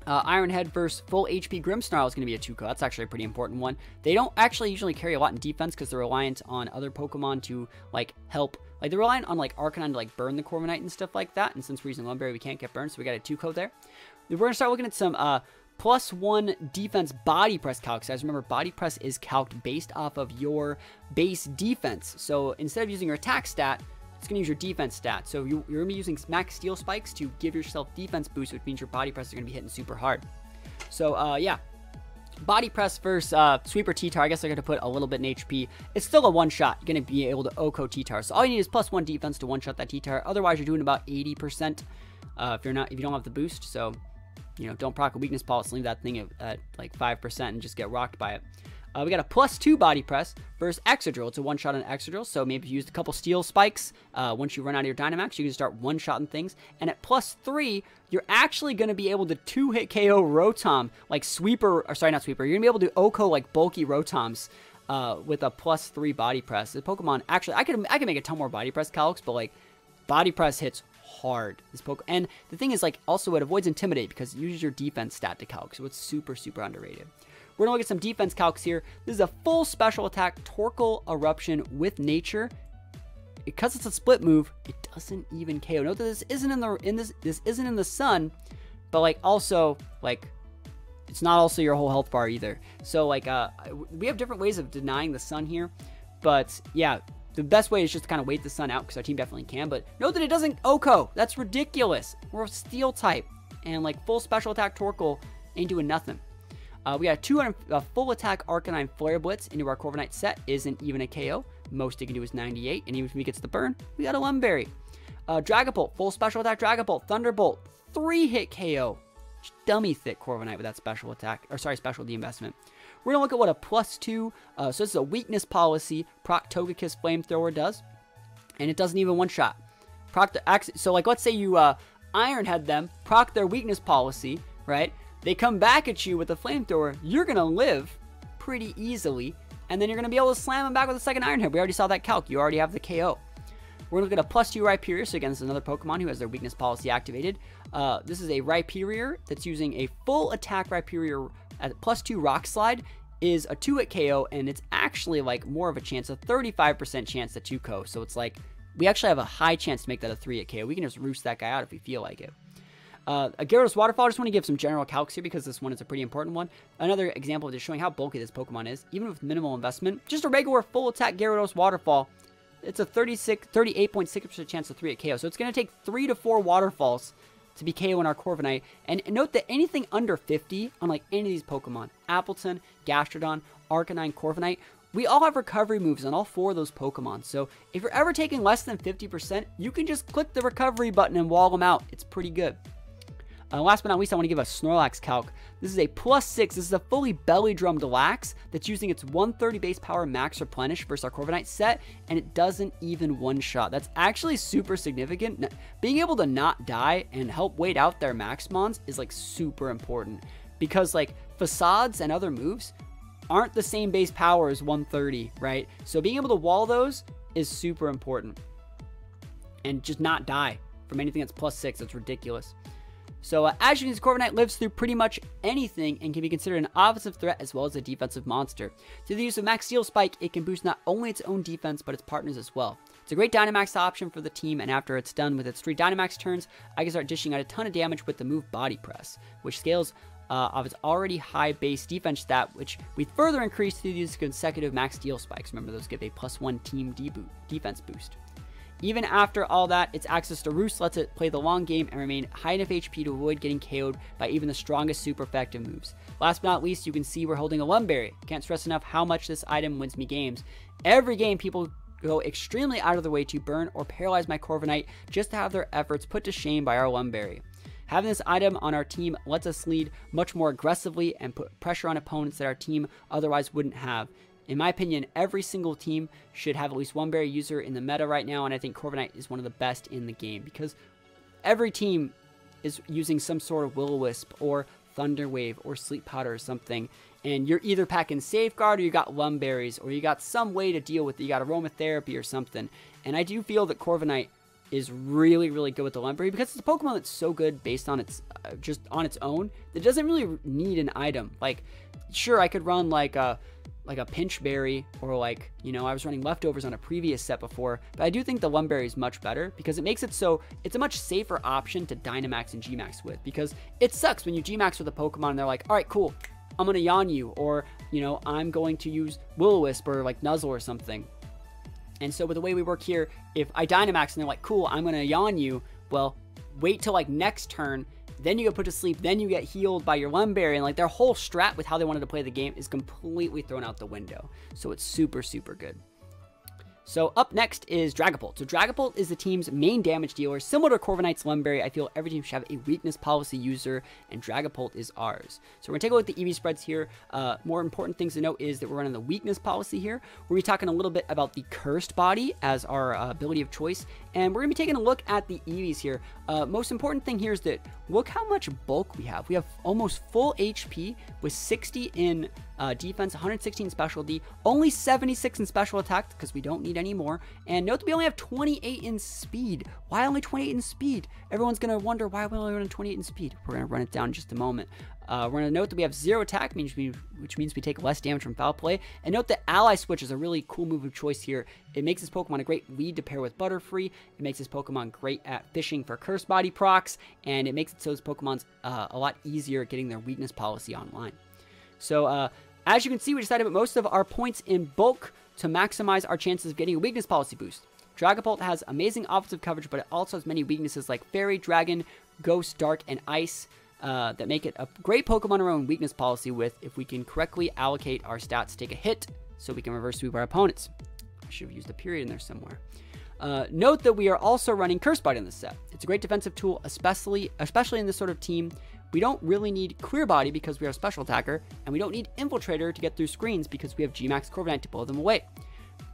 Ironhead versus full HP Grimmsnarl is going to be a 2-co. That's actually a pretty important one. They don't actually usually carry a lot in defense because they're reliant on other Pokemon to like help. Like they're reliant on like Arcanine to like burn the Corviknight and stuff like that. And since we're using Lumberry, we can't get burned, so we got a 2-co there. We're going to start looking at some +1 defense body press calcs. Guys, remember body press is calced based off of your base defense. So instead of using your attack stat, it's going to use your defense stat. So you're going to be using max steel spikes to give yourself defense boost, which means your body press is going to be hitting super hard. So yeah, body press versus Sweeper T-Tar. I guess they're going to put a little bit in HP. It's still a one-shot. You're going to be able to OHKO T-Tar. So all you need is +1 defense to one-shot that T-Tar. Otherwise, you're doing about 80% if you don't have the boost. So you know, don't proc a weakness policy, leave that thing at like 5% and just get rocked by it. We got a +2 body press versus Excadrill. It's a one-shot on Excadrill, so maybe you used a couple steel spikes. Once you run out of your Dynamax, you can start one-shotting things. And at +3, you're actually going to be able to 2-hit KO Rotom, like Sweeper, or sorry, not Sweeper. You're going to be able to OHKO like bulky Rotoms with a +3 body press. The Pokemon, actually, I can make a ton more body press calcs, but like body press hits hard. This and the thing is, like, also it avoids Intimidate because it uses your defense stat to calc, so it's super, super underrated. We're gonna look at some defense calcs here. This is a full special attack Torkoal Eruption with Nature. Because it's a split move, it doesn't even KO. Note that this isn't this isn't in the sun, but like also like it's not also your whole health bar either. So like we have different ways of denying the sun here, but yeah. The best way is just to kind of wait the sun out because our team definitely can, but note that it doesn't OHKO. That's ridiculous. We're a steel type, and like full special attack Torkoal ain't doing nothing. We got a full attack Arcanine Flare Blitz into our Corviknight set. Isn't even a KO. Most it can do is 98, and even if he gets the burn, we got a Lumberry. Dragapult, full special attack Dragapult, Thunderbolt, 3-hit KO. Dummy thick Corviknight with that special attack, or sorry, special de-investment. We're going to look at what a +2, so this is a weakness policy, proc Togekiss Flamethrower does, and it doesn't even one-shot. So like let's say you Ironhead them, proc their weakness policy, right? They come back at you with a Flamethrower, you're going to live pretty easily, and then you're going to be able to slam them back with a second Ironhead. We already saw that calc, you already have the KO. We're going to look at a +2 Rhyperior, so again, this is another Pokemon who has their weakness policy activated. This is a Rhyperior that's using a full attack Rhyperior at +2 Rock Slide, is a 2-hit KO, and it's actually like more of a chance, a 35% chance to 2-co. So it's like, we actually have a high chance to make that a 3-hit KO. We can just roost that guy out if we feel like it. A Gyarados Waterfall, I just want to give some general calcs here because this one is a pretty important one. Another example of just showing how bulky this Pokemon is, even with minimal investment. Just a regular full attack Gyarados Waterfall, it's a 38.6% chance of 3-hit KO. So it's going to take 3 to 4 Waterfalls to be KO in our Corviknight. And note that anything under 50 on like any of these Pokemon, Appletun, Gastrodon, Arcanine, Corviknight, we all have recovery moves on all 4 of those Pokemon. So if you're ever taking less than 50%, you can just click the recovery button and wall them out. It's pretty good. Last but not least, I want to give a Snorlax calc. This is a +6. This is a fully belly drummed Lax that's using its 130 base power max replenish versus our Corviknight set, and it doesn't even one-shot. That's actually super significant. Being able to not die and help wait out their max mons is like super important because like Facades and other moves, aren't the same base power as 130, right? So being able to wall those is super important. And just not die from anything that's +6. That's ridiculous. So as you can see, Corviknight lives through pretty much anything and can be considered an offensive threat as well as a defensive monster. Through the use of Max Steel Spike, it can boost not only its own defense, but its partners as well. It's a great Dynamax option for the team, and after it's done with its 3 Dynamax turns, I can start dishing out a ton of damage with the move Body Press, which scales of its already high base defense stat, which we further increase through these consecutive Max Steel Spikes. Remember, those give a +1 team defense boost. Even after all that, its access to Roost lets it play the long game and remain high enough HP to avoid getting KO'd by even the strongest super effective moves. Last but not least, you can see we're holding a Lumberry. Can't stress enough how much this item wins me games. Every game, people go extremely out of their way to burn or paralyze my Corviknight just to have their efforts put to shame by our Lumberry. Having this item on our team lets us lead much more aggressively and put pressure on opponents that our team otherwise wouldn't have. In my opinion, every single team should have at least one berry user in the meta right now, and I think Corviknight is one of the best in the game because every team is using some sort of Will-O-Wisp or Thunder Wave or Sleep Powder or something, and you're either packing Safeguard or you got Lumberries or you got some way to deal with it. You got Aromatherapy or something, and I do feel that Corviknight is really, really good with the Lumberry because it's a Pokemon that's so good based on its just on its own that doesn't really need an item. Like, sure, I could run like a Pinch Berry, or like, you know, I was running Leftovers on a previous set before, but I do think the Lumberry is much better because it makes it so it's a much safer option to Dynamax and Gmax with, because it sucks when you Gmax with a Pokemon and they're like, all right, cool, I'm gonna yawn you, or, you know, I'm going to use Will-O-Wisp or like Nuzzle or something. And so with the way we work here, if I Dynamax and they're like, cool, I'm gonna yawn you, well, wait till like next turn, then you get put to sleep, then you get healed by your Lumberry, and like their whole strat with how they wanted to play the game is completely thrown out the window. So it's super, super good. So up next is Dragapult. So Dragapult is the team's main damage dealer. Similar to Corviknight's Lumberry, I feel every team should have a weakness policy user, and Dragapult is ours. So we're going to take a look at the Eevee spreads here. More important things to note is that we're running the weakness policy here. We're going to be talking a little bit about the Cursed Body as our ability of choice, and we're going to be taking a look at the Eevees here. Most important thing here is that look how much bulk we have. We have almost full HP with 60 in defense, 116 specialty, only 76 in special attack because we don't need any more. And note that we only have 28 in speed. Why only 28 in speed? Everyone's going to wonder why we only run 28 in speed. We're going to run it down in just a moment. We're going to note that we have 0 attack, which means we take less damage from foul play. And note that Ally Switch is a really cool move of choice here. It makes this Pokemon a great lead to pair with Butterfree. It makes this Pokemon great at fishing for Cursed Body procs. And it makes it so this Pokemon's a lot easier at getting their weakness policy online. So as you can see, we decided to put most of our points in bulk to maximize our chances of getting a weakness policy boost. Dragapult has amazing offensive coverage, but it also has many weaknesses like Fairy, Dragon, Ghost, Dark, and Ice that make it a great Pokemon our own weakness policy with if we can correctly allocate our stats to take a hit so we can reverse sweep our opponents. I should have used a period in there somewhere. Note that we are also running Cursed Body in this set. It's a great defensive tool, especially in this sort of team. We don't really need Clear Body because we are a special attacker, and we don't need Infiltrator to get through screens because we have Gmax Corviknight to blow them away.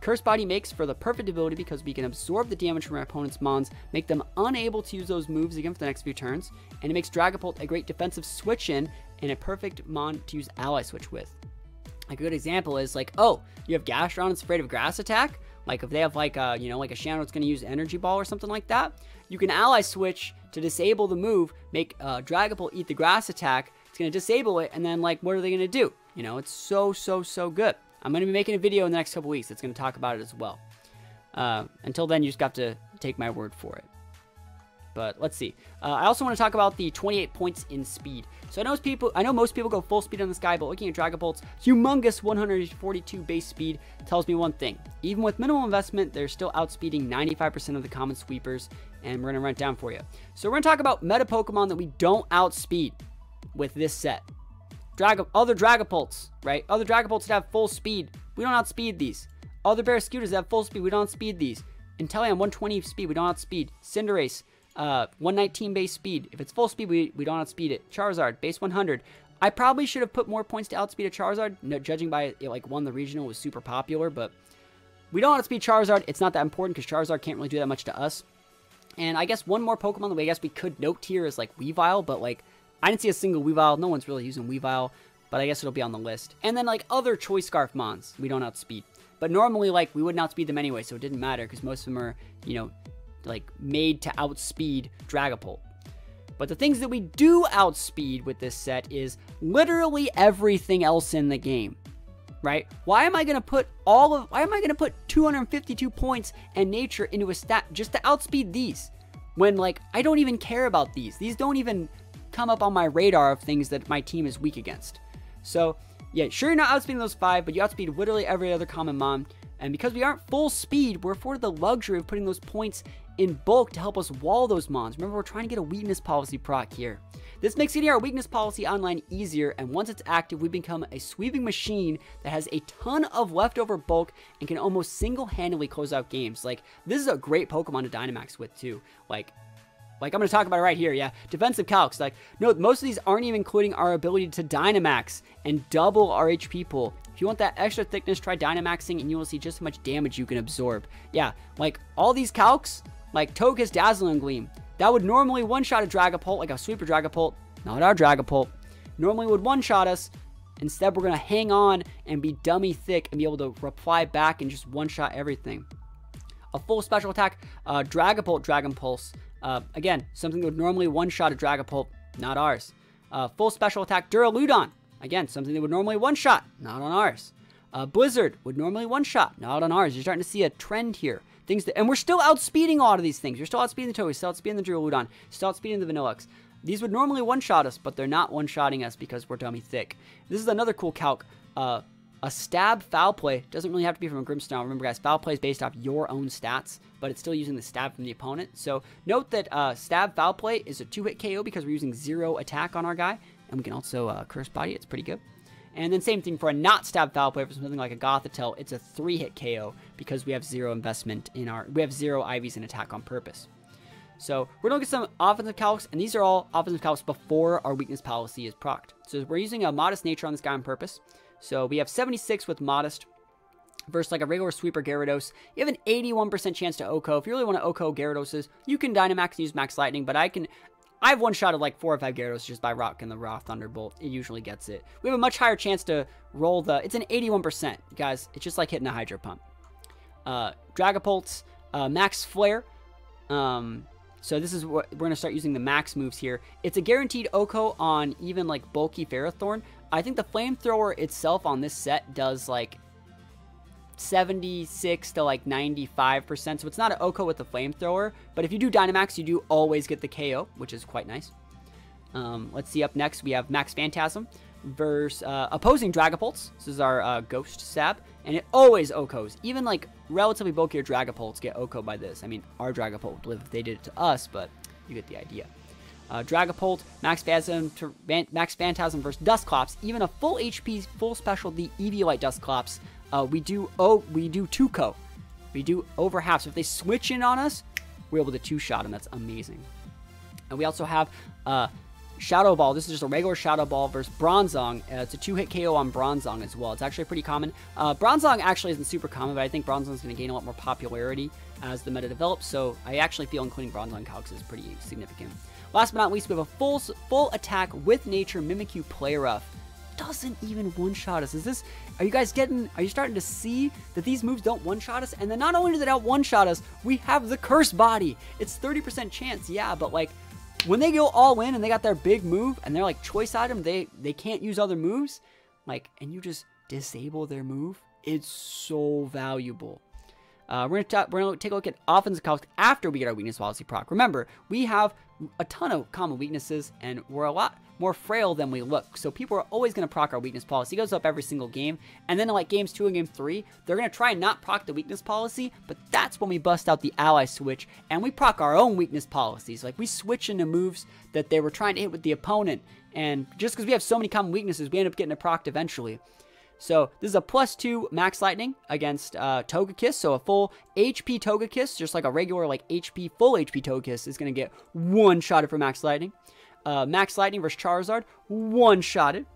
Cursed Body makes for the perfect ability because we can absorb the damage from our opponent's mons, make them unable to use those moves again for the next few turns, and it makes Dragapult a great defensive switch-in and a perfect mon to use Ally Switch with. A good example is like, oh, you have Gastron that's afraid of Grass Attack? Like if they have like a, you know, like a Shadow that's going to use Energy Ball or something like that, you can Ally Switch to disable the move, make Dragapult eat the Grass Attack. It's going to disable it, and then like, what are they going to do? You know, it's so, so, so good. I'm going to be making a video in the next couple weeks that's going to talk about it as well. Until then, you just got to take my word for it. But let's see. I also want to talk about the 28 points in speed. So I know most people go full speed on this guy, but looking at Dragapult's humongous 142 base speed tells me one thing. Even with minimal investment, they're still outspeeding 95% of the common sweepers, and we're going to run it down for you. So we're going to talk about meta Pokemon that we don't outspeed with this set. Other Dragapults, right? Other Dragapults that have full speed, we don't outspeed these. Other Barrascudas that have full speed, we don't outspeed these. Inteleon 120 speed, we don't outspeed. Cinderace 119 base speed. If it's full speed, we don't outspeed it. Charizard, base 100. I probably should have put more points to outspeed a Charizard, judging by it like won the regional, was super popular, but we don't outspeed Charizard. It's not that important because Charizard can't really do that much to us. And I guess one more Pokemon that I guess we could note here is like Weavile, but like I didn't see a single Weavile. No one's really using Weavile. but I guess it'll be on the list. And then like other Choice Scarf mons, we don't outspeed. But normally like we wouldn't outspeed them anyway, so it didn't matter because most of them are, you know, like made to outspeed Dragapult. But the things that we do outspeed with this set is literally everything else in the game, right? Why am I going to put 252 points and nature into a stat just to outspeed these when like I don't even care about these? These don't even come up on my radar of things that my team is weak against. So yeah, sure, you're not outspeeding those 5, but you outspeed literally every other common mon. And because we aren't full speed, we're afforded the luxury of putting those points in bulk to help us wall those mons. Remember, we're trying to get a weakness policy proc here. This makes getting our weakness policy online easier, and once it's active, we become a sweeping machine that has a ton of leftover bulk and can almost single-handedly close out games. Like, this is a great Pokemon to Dynamax with, too. Like I'm going to talk about it right here, yeah. Defensive calcs. Like, no, most of these aren't even including our ability to Dynamax and double our HP pool. If you want that extra thickness, try Dynamaxing and you will see just how much damage you can absorb. Yeah, like, all these calcs, like Togekiss, Dazzle, and Gleam, that would normally one-shot a Dragapult, like a Sweeper Dragapult, not our Dragapult. Normally would one-shot us. Instead, we're going to hang on and be dummy thick and be able to reply back and just one-shot everything. A full special attack, Dragapult, Dragon Pulse. Again, something that would normally one-shot a Dragapult, not ours. Full special attack, Duraludon. Again, something that would normally one-shot, not on ours. Blizzard would normally one-shot, not on ours. You're starting to see a trend here. And we're still outspeeding a lot of these things. You're still outspeeding the Togekiss, still outspeeding the Duraludon, still outspeeding the Vanillux. These would normally one-shot us, but they're not one-shotting us because we're dummy thick. This is another cool calc. A stab foul play doesn't really have to be from a Grimmsnarl. Remember, guys, foul play is based off your own stats, but it's still using the stab from the opponent. So note that stab foul play is a 2-hit KO because we're using 0 attack on our guy, and we can also curse body. It's pretty good. And then same thing for a not stab foul play for something like a Gothitelle. It's a 3-hit KO because we have 0 investment in we have 0 IVs in attack on purpose. So we're going to get some offensive calcs, and these are all offensive calcs before our weakness policy is procced. So we're using a modest nature on this guy on purpose. So we have 76 with modest versus like a regular Sweeper Gyarados. You have an 81% chance to OHKO. If you really want to OHKO Gyaradoses, you can Dynamax and use Max Lightning, but I've one-shotted like 4 or 5 Gyarados just by rocking the Raw Thunderbolt. It usually gets it. We have a much higher chance to roll it's an 81%, guys. It's just like hitting a Hydro Pump. Dragapult's Max Flare. So this is what we're going to start using the max moves here. It's a guaranteed OHKO on even like bulky Ferrothorn. I think the Flamethrower itself on this set does like 76 to like 95%. So it's not an OHKO with the Flamethrower, but if you do Dynamax, you do always get the KO, which is quite nice. Let's see, up next we have Max Phantasm versus opposing Dragapults. This is our Ghost Stab, and it always OHKOs. Even like relatively bulkier Dragapults get OHKO'd by this. I mean, our Dragapult would live if they did it to us, but you get the idea. Dragapult, Max Phantasm versus Dusclops. Even a full HP, full specialty Eevee Dusclops, we do 2-KO. We do over half. So if they switch in on us, we're able to 2-shot them. That's amazing. And we also have Shadow Ball. This is just a regular Shadow Ball versus Bronzong. It's a 2-hit KO on Bronzong as well. It's actually pretty common. Bronzong actually isn't super common, but I think Bronzong is going to gain a lot more popularity as the meta develops. So I actually feel including Bronzong calcs is pretty significant. Last but not least, we have a full attack with nature Mimikyu Play Rough. Doesn't even one-shot us. Are you starting to see that these moves don't one-shot us? And then not only do they not one-shot us, we have the Curse Body. It's 30% chance, yeah, but like when they go all in and they got their big move and they're like choice item, they can't use other moves, like, and you just disable their move, it's so valuable. We're gonna take a look at offensive calcs after we get our weakness policy proc. Remember, we have a ton of common weaknesses, and we're a lot more frail than we look. So people are always going to proc our weakness policy. It goes up every single game. And then in like games 2 and game 3, they're going to try and not proc the weakness policy, but that's when we bust out the ally switch and we proc our own weakness policies. Like we switch into moves that they were trying to hit with the opponent. And just because we have so many common weaknesses, we end up getting it procced eventually. So this is a +2 Max Lightning against Togekiss. So a full HP Togekiss, just like a regular like full HP Togekiss is going to get one-shotted for Max Lightning. Max Lightning versus Charizard, one-shotted.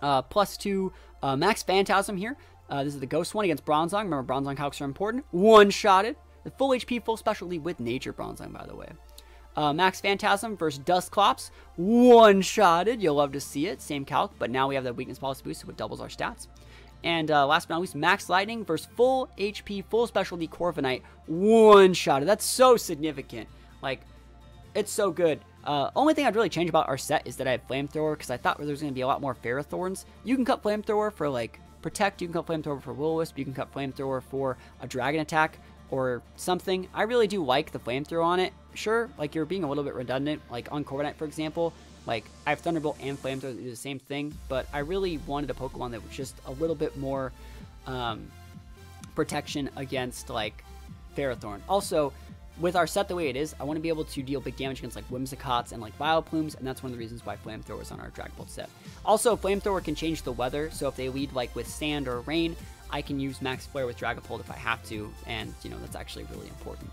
+2 Max Phantasm here. This is the Ghost one against Bronzong. Remember, Bronzong calcs are important. One-shotted. The full HP, full specialty with Nature Bronzong, by the way. Max Phantasm versus Dustclops. One-shotted. You'll love to see it. Same calc, but now we have the weakness policy boost, so it doubles our stats. And last but not least, Max Lightning versus full HP, full specialty Corviknight. One-shotted. That's so significant. Like, it's so good. Only thing I'd really change about our set is that I have Flamethrower, because I thought there was going to be a lot more Ferrothorns. You can cut Flamethrower for, like, Protect. You can cut Flamethrower for Will-O-Wisp. You can cut Flamethrower for a Dragon Attack or something. I really do like the Flamethrower on it. Sure, like, you're being a little bit redundant. Like, on Corviknight, for example, like, I have Thunderbolt and Flamethrower that do the same thing, but I really wanted a Pokemon that was just a little bit more protection against, like, Ferrothorn. Also, with our set the way it is, I want to be able to deal big damage against, like, Whimsicots and, like, Vileplumes, and that's one of the reasons why Flamethrower is on our Dragon Bolt set. Also, Flamethrower can change the weather, so if they lead, like, with sand or rain, I can use Max Flare with Dragapult if I have to, and, you know, that's actually really important.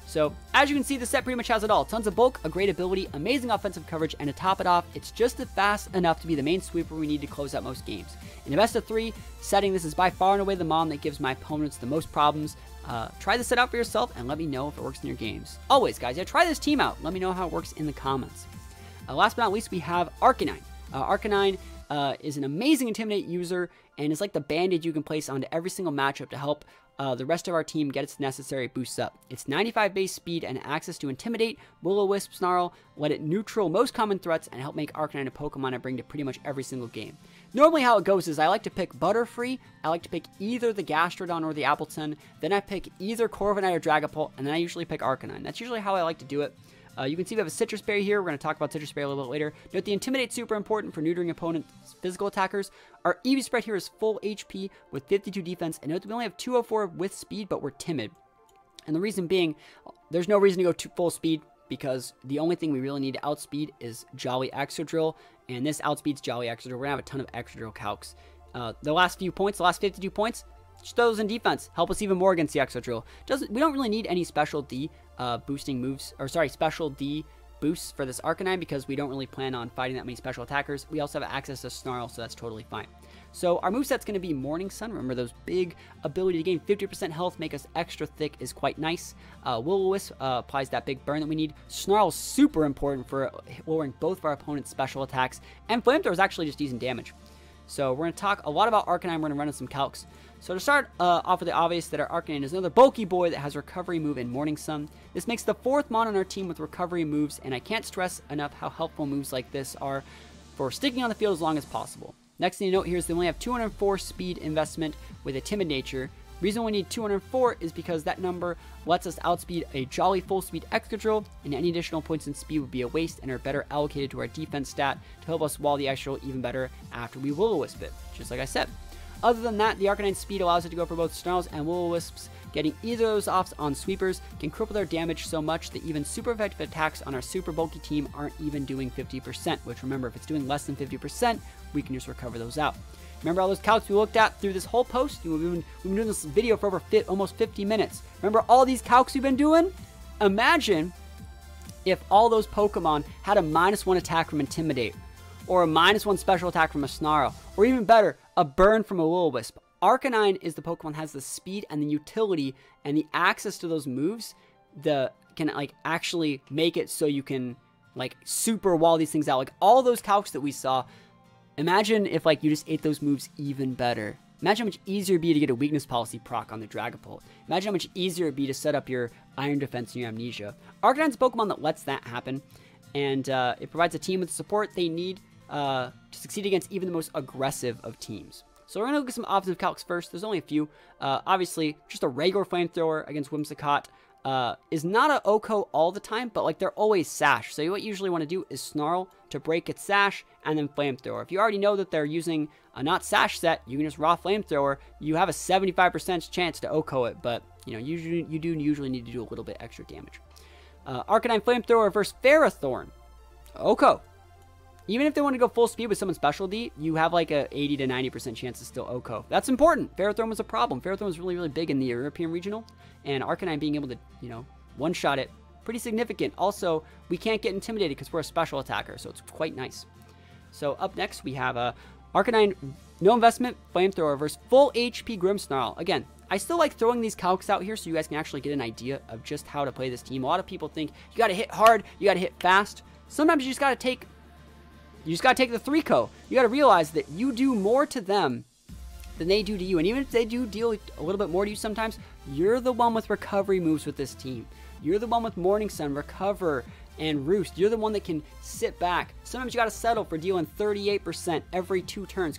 So, as you can see, the set pretty much has it all. Tons of bulk, a great ability, amazing offensive coverage, and to top it off, it's just fast enough to be the main sweeper we need to close out most games. In a best of 3 setting, this is by far and away the mon that gives my opponents the most problems. Try this set out for yourself and let me know if it works in your games. Always, guys, yeah, try this team out. Let me know how it works in the comments. Last but not least, we have Arcanine. Arcanine is an amazing Intimidate user and is like the bandage you can place onto every single matchup to help the rest of our team get its necessary boosts up. It's 95 base speed and access to Intimidate, Will-O-Wisp, Snarl, let it neutral most common threats, and help make Arcanine a Pokemon I bring to pretty much every single game. Normally how it goes is I like to pick Butterfree, I like to pick either the Gastrodon or the Appletun, then I pick either Corviknight or Dragapult, and then I usually pick Arcanine. That's usually how I like to do it. You can see we have a Citrus Berry here. We're going to talk about Citrus Berry a little bit later. Note the Intimidate super important for neutering opponent's physical attackers. Our Eevee Spread here is full HP with 52 defense. And note that we only have 204 with speed, but we're timid. And the reason being, there's no reason to go to full speed because the only thing we really need to outspeed is Jolly Exadrill. And this outspeeds Jolly Exadrill. We're going to have a ton of Exadrill calcs. The last few points, the last 52 points, just throw those in defense. Help us even more against the Exadrill. We don't really need any special D boosting moves, or sorry, special D boosts for this Arcanine because we don't really plan on fighting that many special attackers. We also have access to Snarl, so that's totally fine. So our moveset's going to be Morning Sun. Remember, those big ability to gain 50% health, make us extra thick is quite nice. Will-O-Wisp applies that big burn that we need. Snarl's super important for lowering both of our opponent's special attacks. And Flamethrower is actually just decent damage. So we're going to talk a lot about Arcanine. We're going to run in some calcs. So to start off with the obvious that our Arcanine is another bulky boy that has Recovery move in Morning Sun. This makes the 4th mon on our team with Recovery moves, and I can't stress enough how helpful moves like this are for sticking on the field as long as possible. Next thing to note here is they only have 204 speed investment with a timid nature. The reason we need 204 is because that number lets us outspeed a Jolly full speed Excadrill, and any additional points in speed would be a waste and are better allocated to our defense stat to help us wall the Excadrill even better after we Will-O-Wisp it, just like I said. Other than that, the Arcanine's speed allows it to go for both Snarls and Will-O-Wisps. Getting either of those offs on sweepers can cripple their damage so much that even super effective attacks on our super bulky team aren't even doing 50%, which remember, if it's doing less than 50%, we can just recover those out. Remember all those calcs we looked at through this whole post? We've been doing this video for over almost 50 minutes. Remember all these calcs we've been doing? Imagine if all those Pokemon had a -1 attack from Intimidate, or a -1 special attack from a Snarl, or even better, a burn from a Will-O-Wisp. Arcanine is the Pokemon that has the speed and the utility and the access to those moves that can like actually make it so you can like super wall these things out. Like all those calcs that we saw, imagine if like you just ate those moves even better. Imagine how much easier it'd be to get a weakness policy proc on the Dragapult. Imagine how much easier it'd be to set up your Iron Defense and your Amnesia. Arcanine's a Pokemon that lets that happen, and it provides a team with the support they need to succeed against even the most aggressive of teams. So we're going to look at some offensive calcs first. There's only a few. Obviously, just a regular Flamethrower against Whimsicott is not a OHKO all the time, but like they're always Sash. So what you usually want to do is Snarl to break its Sash and then Flamethrower. If you already know that they're using a not Sash set, you can just raw Flamethrower. You have a 75% chance to OHKO it, but you know you do usually need to do a little bit extra damage. Arcanine Flamethrower versus Ferrothorn. OHKO. Even if they want to go full speed with someone's specialty, you have like a 80 to 90% chance to still OHKO. That's important. Ferrothorn was a problem. Ferrothorn was really, really big in the European regional, and Arcanine being able to, you know, one-shot it, pretty significant. Also, we can't get intimidated because we're a special attacker, so it's quite nice. So up next, we have Arcanine, no investment, Flamethrower versus full HP Grimmsnarl. Again, I still like throwing these calcs out here so you guys can actually get an idea of just how to play this team. A lot of people think you got to hit hard, you got to hit fast. Sometimes you just got to take the 3-co. You got to realize that you do more to them than they do to you. And even if they do deal a little bit more to you sometimes, you're the one with recovery moves with this team. You're the one with Morning Sun, Recover, and Roost. You're the one that can sit back. Sometimes you got to settle for dealing 38% every 2 turns.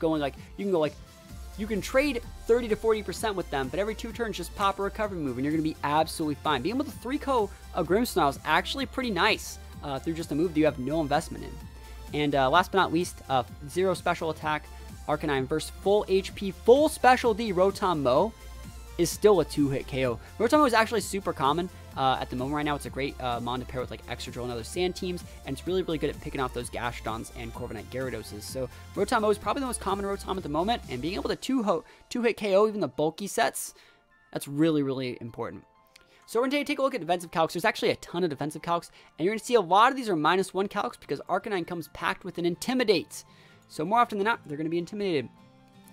You can trade 30 to 40% with them, but every 2 turns just pop a recovery move and you're going to be absolutely fine. Being able to 3-co a Grimmsnarl is actually pretty nice through just a move that you have no investment in. And last but not least, 0 special attack Arcanine versus full HP, full special D Rotom Mow is still a 2-hit KO. Rotom Mow is actually super common at the moment right now. It's a great mon to pair with like Excadrill and other sand teams, and it's really, really good at picking off those Gashdons and Corviknight Gyarados. So Rotom Mow is probably the most common Rotom at the moment, and being able to 2-hit KO even the bulky sets, that's really, really important. So we're going to take a look at defensive calcs. There's actually a ton of defensive calcs, and you're going to see a lot of these are -1 calcs because Arcanine comes packed with an Intimidate. So more often than not, they're going to be intimidated.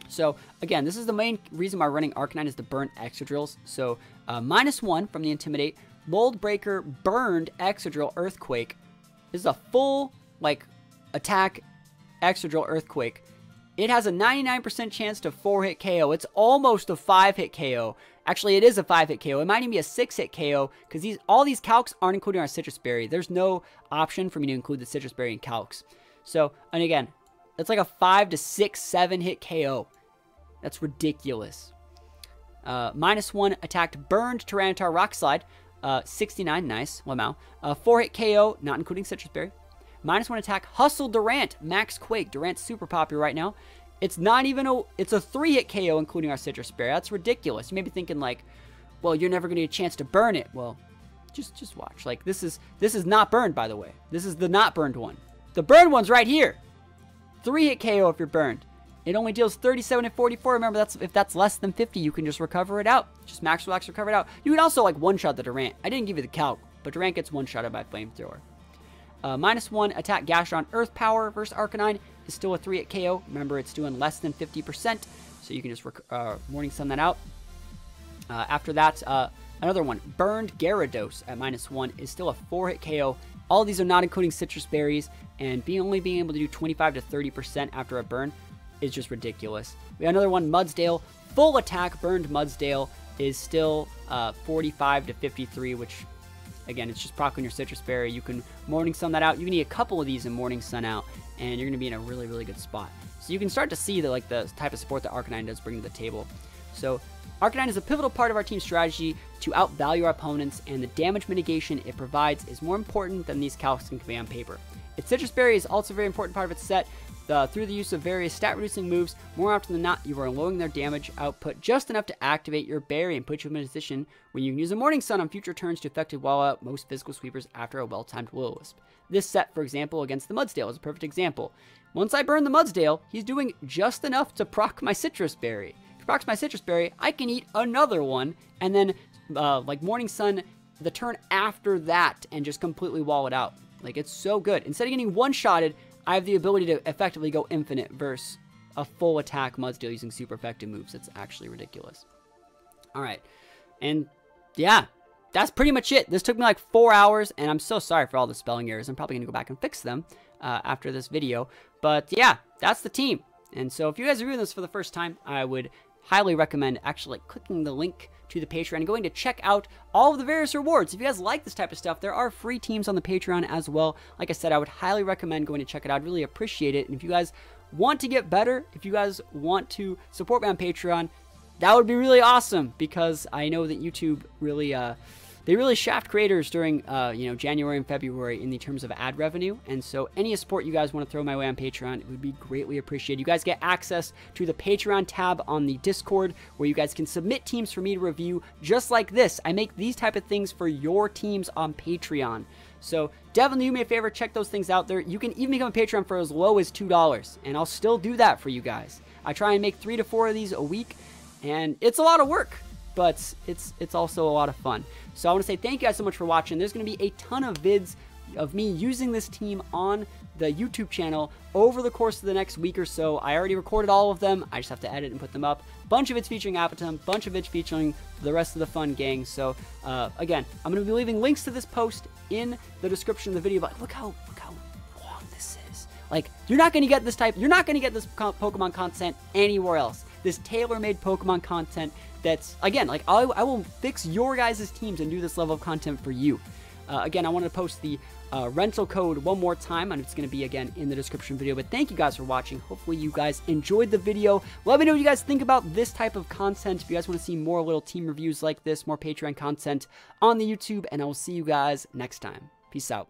So again, this is the main reason why we're running Arcanine is to burn Excadrills. So -1 from the Intimidate, Mold Breaker, Burned, Excadrill, Earthquake. This is a full attack Excadrill Earthquake. It has a 99% chance to 4-hit KO. It's almost a 5-hit KO. Actually, it is a 5-hit KO. It might even be a 6-hit KO because all these calcs aren't including our Citrus Berry. There's no option for me to include the Citrus Berry in calcs. So, and again, that's like a 5 to 6, 7-hit KO. That's ridiculous. -1 attacked Burned Tyranitar Rock Slide. 69, nice. Lamau. 4-hit KO, not including Citrus Berry. -1 attack Hustle Durant. Max Quake. Durant's super popular right now. It's not even it's a 3-hit KO including our Citrus Berry. That's ridiculous. You may be thinking like, well, you're never going to get a chance to burn it. Well, just watch. Like this is not burned, by the way. This is the not burned one. The burned one's right here. 3-hit KO if you're burned. It only deals 37 and 44. Remember, if that's less than 50, you can just recover it out. Just max relax, recover it out. You can also one-shot the Durant. I didn't give you the calc, but Durant gets one-shotted by Flamethrower. -1 attack Gastron Earth Power versus Arcanine is still a 3-hit KO. Remember, it's doing less than 50%, so you can just Morning Sun that out. After that, another one, Burned Gyarados at -1 is still a 4-hit KO. All of these are not including Citrus Berries, and only being able to do 25 to 30% after a burn is just ridiculous. We have another one, Mudsdale. Full attack Burned Mudsdale is still 45 to 53, which, again, it's just proccing your Citrus Berry. You can Morning Sun that out. You can eat a couple of these and Morning Sun out, and you're going to be in a really, really good spot. So you can start to see the type of support that Arcanine does bring to the table. So Arcanine is a pivotal part of our team's strategy to outvalue our opponents, and the damage mitigation it provides is more important than these calcs can convey on paper. Its Citrus Berry is also a very important part of its set. Through the use of various stat-reducing moves, more often than not, you are lowering their damage output just enough to activate your berry and put you in a position when you can use a Morning Sun on future turns to effectively wall out most physical sweepers after a well-timed Will-O-Wisp. This set, for example, against the Mudsdale is a perfect example. Once I burn the Mudsdale, he's doing just enough to proc my Citrus Berry. If he procs my Citrus Berry, I can eat another one, and then Morning Sun the turn after that and just completely wall it out. It's so good. Instead of getting one-shotted, I have the ability to effectively go infinite versus a full attack Mudsdale using super effective moves. It's actually ridiculous. Alright, and yeah, that's pretty much it. This took me like 4 hours, and I'm so sorry for all the spelling errors. I'm probably going to go back and fix them after this video. But yeah, that's the team. And so if you guys are viewing this for the first time, I would highly recommend actually clicking the link to the Patreon and going to check out all of the various rewards. If you guys like this type of stuff, there are free teams on the Patreon as well. Like I said, I would highly recommend going to check it out. I'd really appreciate it. And if you guys want to get better, if you guys want to support me on Patreon, that would be really awesome, because I know that YouTube really they really shaft creators during January and February in the terms of ad revenue, and so any support you guys want to throw my way on Patreon, it would be greatly appreciated. You guys get access to the Patreon tab on the Discord, where you guys can submit teams for me to review, just like this. I make these type of things for your teams on Patreon. So definitely do me a favor, check those things out there. You can even become a Patreon for as low as $2, and I'll still do that for you guys. I try and make 3 to 4 of these a week, and it's a lot of work, but it's also a lot of fun. So I want to say thank you guys so much for watching. There's going to be a ton of vids of me using this team on the YouTube channel over the course of the next week or so. I already recorded all of them. I just have to edit and put them up. Bunch of it's featuring Appetum, bunch of it's featuring the rest of the fun gang. So again, I'm going to be leaving links to this post in the description of the video. But look how long this is. Like, you're not going to get this Pokemon content anywhere else. This tailor-made Pokemon content that's, again, like, I will fix your guys' teams and do this level of content for you. Again, I want to post the rental code one more time, and it's going to be, again, in the description video. But thank you guys for watching. Hopefully you guys enjoyed the video. Let me know what you guys think about this type of content. If you guys want to see more little team reviews like this, more Patreon content on the YouTube, and I will see you guys next time. Peace out.